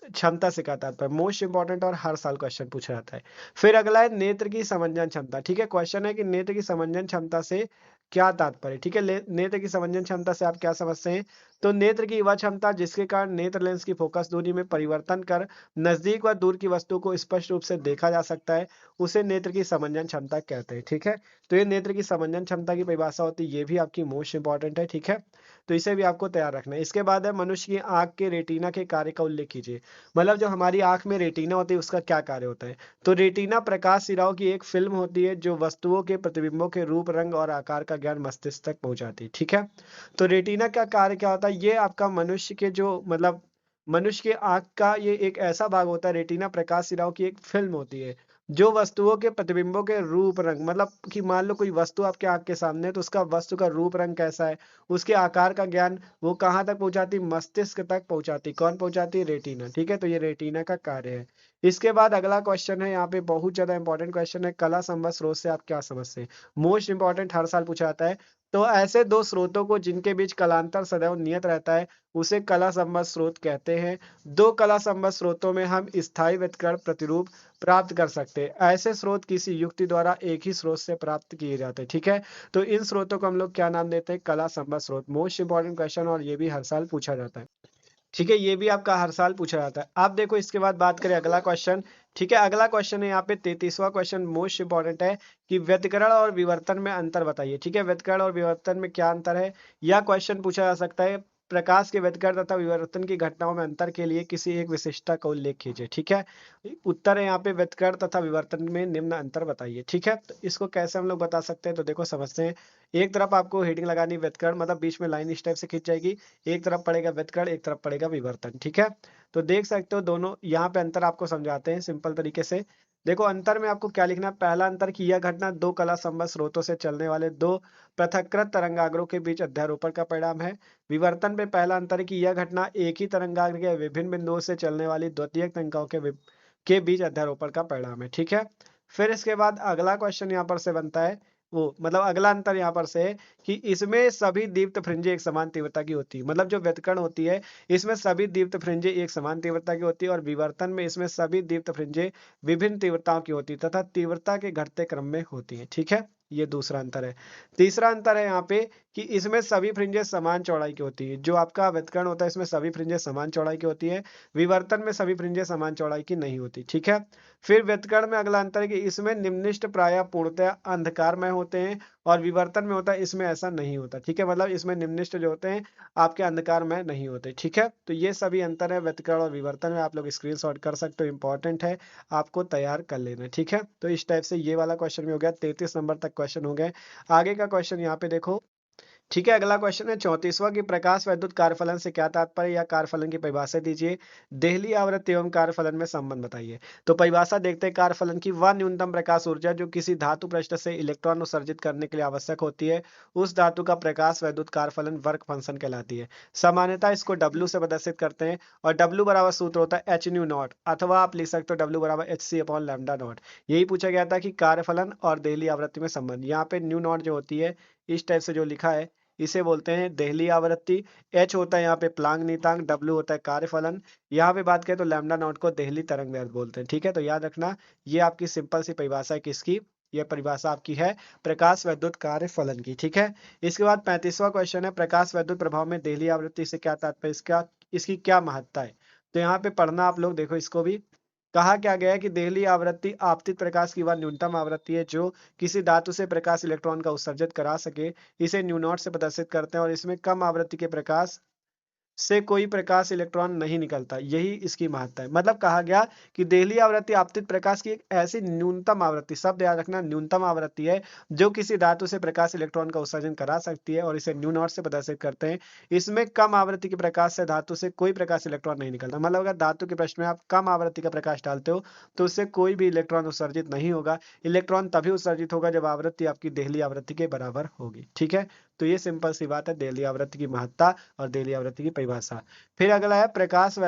क्षमता से क्या तात्पर्य, मोस्ट इंपॉर्टेंट और हर साल क्वेश्चन पूछा जाता है। फिर अगला है नेत्र की समंजन क्षमता। ठीक है, क्वेश्चन है कि नेत्र की समंजन क्षमता से क्या तात्पर्य। ठीक है, नेत्र की समंजन क्षमता से आप क्या समझते हैं, तो नेत्र की वह क्षमता जिसके कारण नेत्र लेंस की फोकस दूरी में परिवर्तन कर नजदीक व दूर की वस्तु को स्पष्ट रूप से देखा जा सकता है, उसे नेत्र की समंजन क्षमता कहते हैं। ठीक है, तो ये नेत्र की समंजन क्षमता की परिभाषा होती है, ये भी आपकी मोस्ट इंपॉर्टेंट है। ठीक है, तो इसे भी आपको तैयार रखना है। इसके बाद है मनुष्य की आंख के रेटिना के कार्य का उल्लेख कीजिए। मतलब जो हमारी आंख में रेटिना होती है उसका क्या कार्य होता है, तो रेटिना प्रकाश सिराओं की एक फिल्म होती है जो वस्तुओं के प्रतिबिंबों के रूप, रंग और आकार का ज्ञान मस्तिष्क तक पहुंचाती है। ठीक है, तो रेटिना का कार्य क्या होता है, ये आपका मनुष्य के जो मतलब मनुष्य के आंख का ये एक ऐसा भाग होता है, रेटिना प्रकाश सिराओं की एक फिल्म होती है जो वस्तुओं के प्रतिबिंबों के रूप, रंग, मतलब कि मान लो कोई वस्तु आपके आंख के सामने है तो उसका वस्तु का रूप रंग कैसा है, उसके आकार का ज्ञान वो कहाँ तक पहुंचाती, मस्तिष्क तक पहुंचाती। कौन पहुंचाती, रेटिना। ठीक है, तो ये रेटिना का कार्य है। इसके बाद अगला क्वेश्चन है, यहाँ पे बहुत ज्यादा इंपॉर्टेंट क्वेश्चन है, कला संबद्ध स्रोत से आप क्या समझते हैं। मोस्ट इंपॉर्टेंट, हर साल पूछा जाता है। तो ऐसे दो स्रोतों को जिनके बीच कलांतर सदैव नियत रहता है उसे कला संबद्ध स्रोत कहते हैं। दो कला संबद्ध स्रोतों में हम स्थायी व्यतिकरण प्रतिरूप प्राप्त कर सकते हैं। ऐसे स्रोत किसी युक्ति द्वारा एक ही स्रोत से प्राप्त किए जाते हैं। ठीक है, तो इन स्रोतों को हम लोग क्या नाम देते हैं, कला संबद्ध स्रोत। मोस्ट इंपॉर्टेंट क्वेश्चन और ये भी हर साल पूछा जाता है। ठीक है, ये भी आपका हर साल पूछा जाता है। आप देखो, इसके बाद बात करें अगला क्वेश्चन। ठीक है, अगला क्वेश्चन है यहाँ पे 33वां क्वेश्चन, मोस्ट इंपॉर्टेंट है कि व्यतिकरण और विवर्तन में अंतर बताइए। ठीक है, व्यतिकरण और विवर्तन में क्या अंतर है, यह क्वेश्चन पूछा जा सकता है। प्रकाश के व्यतिकरण तथा विवर्तन की घटनाओं में अंतर के लिए किसी एक विशिष्टता का उल्लेख कीजिए। ठीक है, उत्तर है यहाँ पे व्यतिकरण तथा विवर्तन में निम्न अंतर बताइए। ठीक है, तो इसको कैसे हम लोग बता सकते हैं, तो देखो समझते हैं। एक तरफ आपको हेडिंग लगानी व्यतिकरण, मतलब बीच में लाइन इस टाइप से खींच जाएगी, एक तरफ पड़ेगा व्यतिकरण, एक तरफ पड़ेगा विवर्तन। ठीक है, तो देख सकते हो दोनों यहाँ पे अंतर आपको समझाते हैं सिंपल तरीके से। देखो, अंतर में आपको क्या लिखना है, पहला अंतर कि यह घटना दो कला संबद्ध स्रोतों से चलने वाले दो पृथक्कृत तरंगाग्रों के बीच अध्यारोपण का परिणाम है। विवर्तन में पहला अंतर है कि यह घटना एक ही तरंगाग्र के विभिन्न बिंदुओं से चलने वाली द्वितीयक तरंगाओं के बीच अध्यारोपण का परिणाम है। ठीक है, फिर इसके बाद अगला क्वेश्चन यहाँ पर से बनता है, वो मतलब अगला अंतर यहाँ पर से है कि इसमें सभी दीप्त फ्रिंजें एक समान तीव्रता की होती है। मतलब जो व्यतिकरण होती है इसमें सभी दीप्त फ्रिंजें एक समान तीव्रता की होती है, और विवर्तन में इसमें सभी दीप्त फ्रिंजें विभिन्न तीव्रताओं की होती है तथा तीव्रता के घटते क्रम में होती है। ठीक है, ये दूसरा अंतर है। तीसरा अंतर है यहाँ पे कि इसमें सभी फ्रिंजें समान चौड़ाई की होती है। जो आपका व्यतिकरण होता है इसमें सभी फ्रिंजें समान चौड़ाई की होती है, विवर्तन में सभी फ्रिंजें समान चौड़ाई की नहीं होती। ठीक है, फिर व्यतिकरण में अगला अंतर है कि इसमें निम्निष्ट प्रायः पूर्णतः अंधकारमय होते हैं, और विवर्तन में होता है इसमें ऐसा नहीं होता। ठीक है, मतलब इसमें निम्निष्ट जो होते हैं आपके अंधकारमय नहीं होते। ठीक है, तो ये सभी अंतर है व्यतिकरण और विवर्तन में, आप लोग स्क्रीनशॉट कर सकते हो, इंपॉर्टेंट है, आपको तैयार कर लेना। ठीक है, तो इस टाइप से ये वाला क्वेश्चन भी हो गया, 33 नंबर तक क्वेश्चन हो गए। आगे का क्वेश्चन यहाँ पे देखो, ठीक है, अगला क्वेश्चन है 34वां की प्रकाश वैद्युत कार्यफलन से क्या तात्पर्य या कार्यफलन की परिभाषा दीजिए। देहली आवृत्ति एवं कार्यफलन में संबंध बताइए। तो परिभाषा देखते हैं, कार्यफलन की वह न्यूनतम प्रकाश ऊर्जा जो किसी धातु पृष्ठ से इलेक्ट्रॉन उत्सर्जित करने के लिए आवश्यक होती है, उस धातु का प्रकाश वैद्युत कार्यफलन वर्क फंक्शन कहलाती है। सामान्यतः इसको डब्ल्यू से प्रदर्शित करते हैं और डब्ल्यू बराबर सूत्र होता है एच न्यू नॉट, अथवा आप लिख सकते हो डब्ल्यू बराबर H C upon lambda naught. यही पूछा गया था कि कार्यफलन और देहली आवृत्ति में संबंध। यहाँ पे न्यू नॉट जो होती है इस टाइप से जो लिखा है इसे बोलते हैं देहली आवृत्ति। एच होता है यहाँ पे प्लांक नीतांक, डब्ल्यू होता है कार्यफलन। यहाँ पे बात करें तो लैम्डा नॉट को देहली तरंग दैर्ध्य बोलते हैं। ठीक है, तो याद रखना ये आपकी सिंपल सी परिभाषा है किसकी, यह परिभाषा आपकी है प्रकाश वैद्युत कार्यफलन की। ठीक है, इसके बाद 35वां क्वेश्चन है, प्रकाश वैद्युत प्रभाव में देहली आवृत्ति से क्या तात्पर्य, इसकी क्या महत्ता है। तो यहाँ पे पढ़ना आप लोग देखो, इसको भी कहा क्या गया है कि देहली आवृत्ति आपतित प्रकाश की वह न्यूनतम आवृत्ति है जो किसी धातु से प्रकाश इलेक्ट्रॉन का उत्सर्जित करा सके। इसे न्यू नॉट से प्रदर्शित करते हैं और इसमें कम आवृत्ति के प्रकाश से कोई प्रकाश इलेक्ट्रॉन नहीं निकलता, यही इसकी महत्ता है। मतलब कहा गया कि देहली आवृत्ति आपतित प्रकाश की एक ऐसी न्यूनतम आवृत्ति, शब्द याद रखना, न्यूनतम आवृत्ति है जो किसी धातु से प्रकाश इलेक्ट्रॉन का उत्सर्जन करा सकती है और इसे न्यू नॉट से प्रदर्शित करते हैं। इसमें कम आवृत्ति के प्रकाश से धातु से कोई प्रकाश इलेक्ट्रॉन नहीं निकलता। मतलब अगर धातु के प्रश्न में आप कम आवृत्ति का प्रकाश डालते हो तो उससे कोई भी इलेक्ट्रॉन उत्सर्जित नहीं होगा। इलेक्ट्रॉन तभी उत्सर्जित होगा जब आवृत्ति आपकी देहली आवृत्ति के बराबर होगी। ठीक है, तो ये सिंपल सी बात है देहली आवृत्ति की महत्ता और देहली आवृत्ति की परिभाषा। फिर अगला है प्रकाश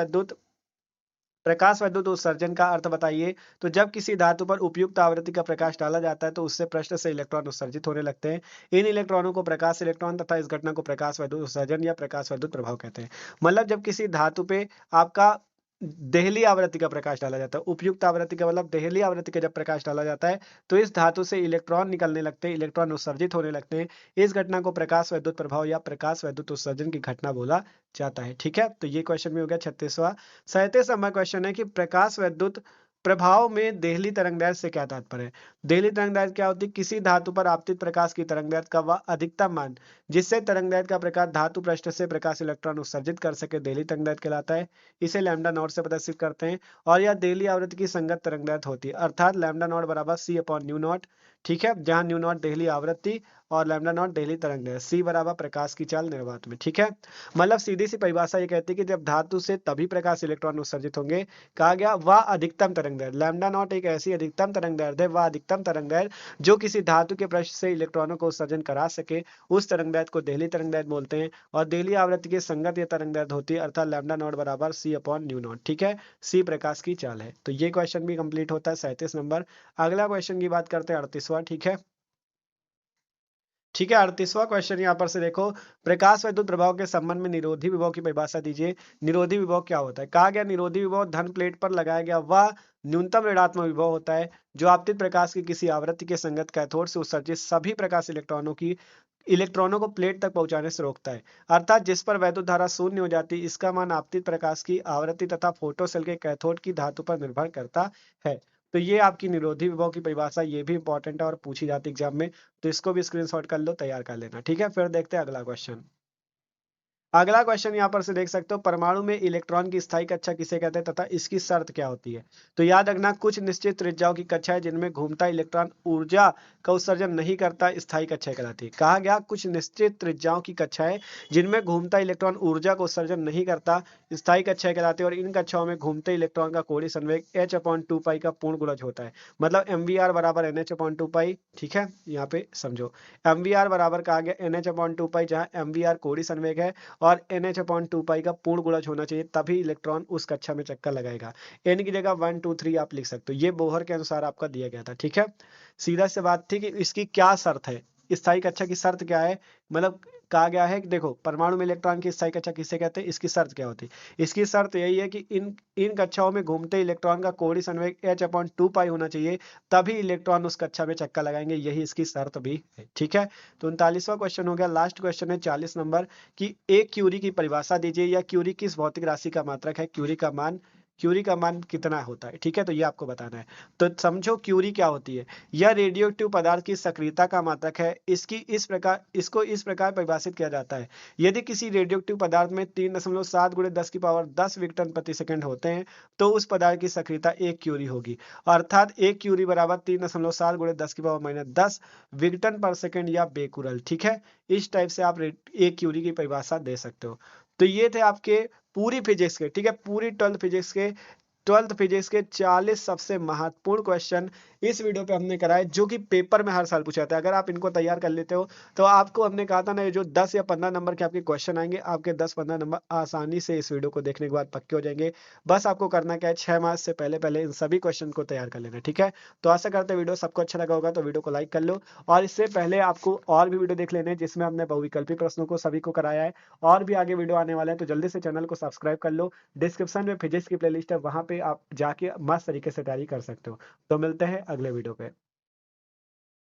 वैद्युत उत्सर्जन का अर्थ बताइए। तो जब किसी धातु पर उपयुक्त आवृत्ति का प्रकाश डाला जाता है तो उससे पृष्ठ से इलेक्ट्रॉन उत्सर्जित होने लगते हैं। इन इलेक्ट्रॉनों को प्रकाश इलेक्ट्रॉन तथा इस घटना को प्रकाश वैद्युत उत्सर्जन या प्रकाश वैद्युत प्रभाव कहते हैं। मतलब जब किसी धातु पे आपका देहली आवृत्ति का प्रकाश डाला जाता है, उपयुक्त आवृत्ति का मतलब देहली आवृत्ति का जब प्रकाश डाला जाता है तो इस धातु से इलेक्ट्रॉन निकलने लगते हैं, इलेक्ट्रॉन उत्सर्जित होने लगते हैं। इस घटना को प्रकाश वैद्युत प्रभाव या प्रकाश वैद्युत उत्सर्जन की घटना बोला जाता है। ठीक है, तो ये क्वेश्चन भी हो गया 36वां। 37वां नंबर क्वेश्चन है कि प्रकाश वैद्युत प्रभाव में देहली तरंगदैर्घ्य से क्या तात्पर्य है। देहली तरंगदैर्घ्य क्या होती है, किसी धातु पर आपतित प्रकाश की तरंगदैर्घ्य का वह अधिकतम मान जिससे तरंगदैर्घ्य का प्रकाश धातु पृष्ठ से प्रकाश इलेक्ट्रॉन उत्सर्जित कर सके, देहली तरंगदैर्घ्य कहलाता है। इसे लैम्डा नॉट से प्रदर्शित करते हैं और यह देहली आवृत्ति की संगत तरंगदैर्घ्य होती है, अर्थात लैम्डा नॉट बराबर सी अपॉन न्यू नॉट। ठीक है, जहां न्यू नॉट देहली आवृत्ति और लैम्डा नॉट देहली तरंगदैर्घ्य, सी बराबर प्रकाश की चाल निर्वात में। ठीक है, मतलब सीधी सी परिभाषा ये कहती है कि जब धातु से तभी प्रकाश इलेक्ट्रॉन उत्सर्जित होंगे। कहा गया वह अधिकतम तरंगदैर्घ्य, लैम्डा नॉट एक ऐसी अधिकतम तरंगदैर्घ्य है, वह अधिकतम तरंगदैर्घ्य जो किसी धातु के पृष्ठ से इलेक्ट्रॉनों को उत्सर्जन करा सके, उस तरंगदैर्घ्य को देहली तरंगदैर्घ्य बोलते हैं। और देहली आवृत्ति के संगत ये तरंगदैर्घ्य होती है, अर्थात लैम्डा नॉट बराबर सी अपॉन न्यू नॉट। ठीक है, सी प्रकाश की चाल है। तो ये क्वेश्चन भी कंप्लीट होता है 37 नंबर। अगला क्वेश्चन की बात करते हैं 38वां। ठीक है, 38वां क्वेश्चन यहाँ पर से देखो, प्रकाश वैद्युत प्रभाव के संबंध में निरोधी विभव की परिभाषा दीजिए। निरोधी विभव क्या होता है। कहा गया निरोधी विभव धन प्लेट पर लगाया गया वह न्यूनतम ऋणात्मक विभव होता है जो आपतित प्रकाश की किसी आवृत्ति के संगत कैथोड से उत्सर्जित सभी प्रकाश इलेक्ट्रॉनों को प्लेट तक पहुंचाने से रोकता है, अर्थात जिस पर वैद्युत धारा शून्य हो जाती है। इसका मान आपतित प्रकाश की आवृत्ति तथा फोटोसेल के कैथोड की धातु पर निर्भर करता है। तो ये आपकी निरोधी विभव की परिभाषा, ये भी इंपॉर्टेंट है और पूछी जाती है एग्जाम में, तो इसको भी स्क्रीनशॉट कर लो, तैयार कर लेना। ठीक है, फिर देखते हैं अगला क्वेश्चन। अगला क्वेश्चन यहाँ पर से देख सकते हो, परमाणु में इलेक्ट्रॉन की स्थायी कक्षा किसे कहते हैं तथा इसकी शर्त क्या होती है। तो याद रखना कुछ निश्चित त्रिज्याओं की कक्षा है जिनमें घूमता इलेक्ट्रॉन ऊर्जा का उत्सर्जन नहीं करता, स्थायी कक्षा कहलाती है। कहा गया कुछ निश्चित त्रिज्याओं की कक्षा है जिनमें घूमता इलेक्ट्रॉन ऊर्जा का उत्सर्जन नहीं करता, स्थायी कक्षा कहलाती है। और इन कक्षाओं में घूमते इलेक्ट्रॉन का कोणीय संवेग h/2π का पूर्ण गुणज होता है। मतलब mvr बराबर nh/2π। ठीक है, यहाँ पे समझो mvr बराबर कहा गया nh/2π, जहाँ mvr कोणीय संवेग है और nh/2π का पूर्ण गुणज होना चाहिए, तभी इलेक्ट्रॉन उस कक्षा में चक्कर लगाएगा। n की जगह 1 2 3 आप लिख सकते हो, ये बोहर के अनुसार आपका दिया गया था। ठीक है, सीधा से बात थी कि इसकी क्या शर्त है, स्थायी कक्षा की शर्त क्या है। मतलब कहा गया है कि देखो परमाणु में इलेक्ट्रॉन की स्थायी कक्षा किसे कहते हैं, इसकी शर्त क्या होती है। इसकी शर्त यही है कि इन कक्षाओं में घूमते इलेक्ट्रॉन का कोणीय संवेग h/2π होना चाहिए, तभी इलेक्ट्रॉन उस कक्षा में चक्कर लगाएंगे, यही इसकी शर्त भी है। ठीक है, तो 39वां क्वेश्चन हो गया। लास्ट क्वेश्चन है 40 नंबर की, एक क्यूरी की परिभाषा दीजिए या क्यूरी किस भौतिक राशि का मात्रक है। क्यूरी का मान क्यूरी का मान कितना होता है, ठीक है, तो ये आपको बताना है। तो समझो क्यूरी क्या होती है। यह रेडियो एक्टिव पदार्थ की सक्रियता का मात्रक है। इसको इस प्रकार परिभाषित किया जाता है। यदि किसी रेडियो एक्टिव पदार्थ में 3.7 × 10 विक्टन प्रति सेकंड होते हैं तो उस पदार्थ की सक्रियता 1 क्यूरी होगी। अर्थात 1 क्यूरी बराबर 3.7 × 10 विक्टन पर सेकंड या बेकुरल, ठीक है। इस टाइप से आप 1 क्यूरी की परिभाषा दे सकते हो। तो ये थे आपके पूरी फिजिक्स के, ठीक है, पूरी 12th फिजिक्स के 40 सबसे महत्वपूर्ण क्वेश्चन इस वीडियो पे हमने कराए, जो कि पेपर में हर साल पूछा जाता है। अगर आप इनको तैयार कर लेते हो तो आपको, हमने कहा था ना, ये जो 10 या 15 नंबर के आपके क्वेश्चन आएंगे, आपके 10-15 नंबर आसानी से इस वीडियो को देखने के बाद पक्के हो जाएंगे। बस आपको करना क्या है, 6 मार्च से पहले पहले इन सभी क्वेश्चन को तैयार कर लेना, ठीक है। तो आशा करते हैं वीडियो सबको अच्छा लगा होगा, तो वीडियो को लाइक कर लो। और इससे पहले आपको और भी वीडियो देख लेने हैं जिसमें हमने बहुविकल्पी प्रश्नों को सभी को कराया है, और भी आगे वीडियो आने वाले हैं, तो जल्दी से चैनल को सब्सक्राइब कर लो। डिस्क्रिप्शन में फिजिक्स की प्लेलिस्ट है, वहां पे आप जाके मस्त तरीके से तैयारी कर सकते हो। तो मिलते हैं अगले वीडियो पे।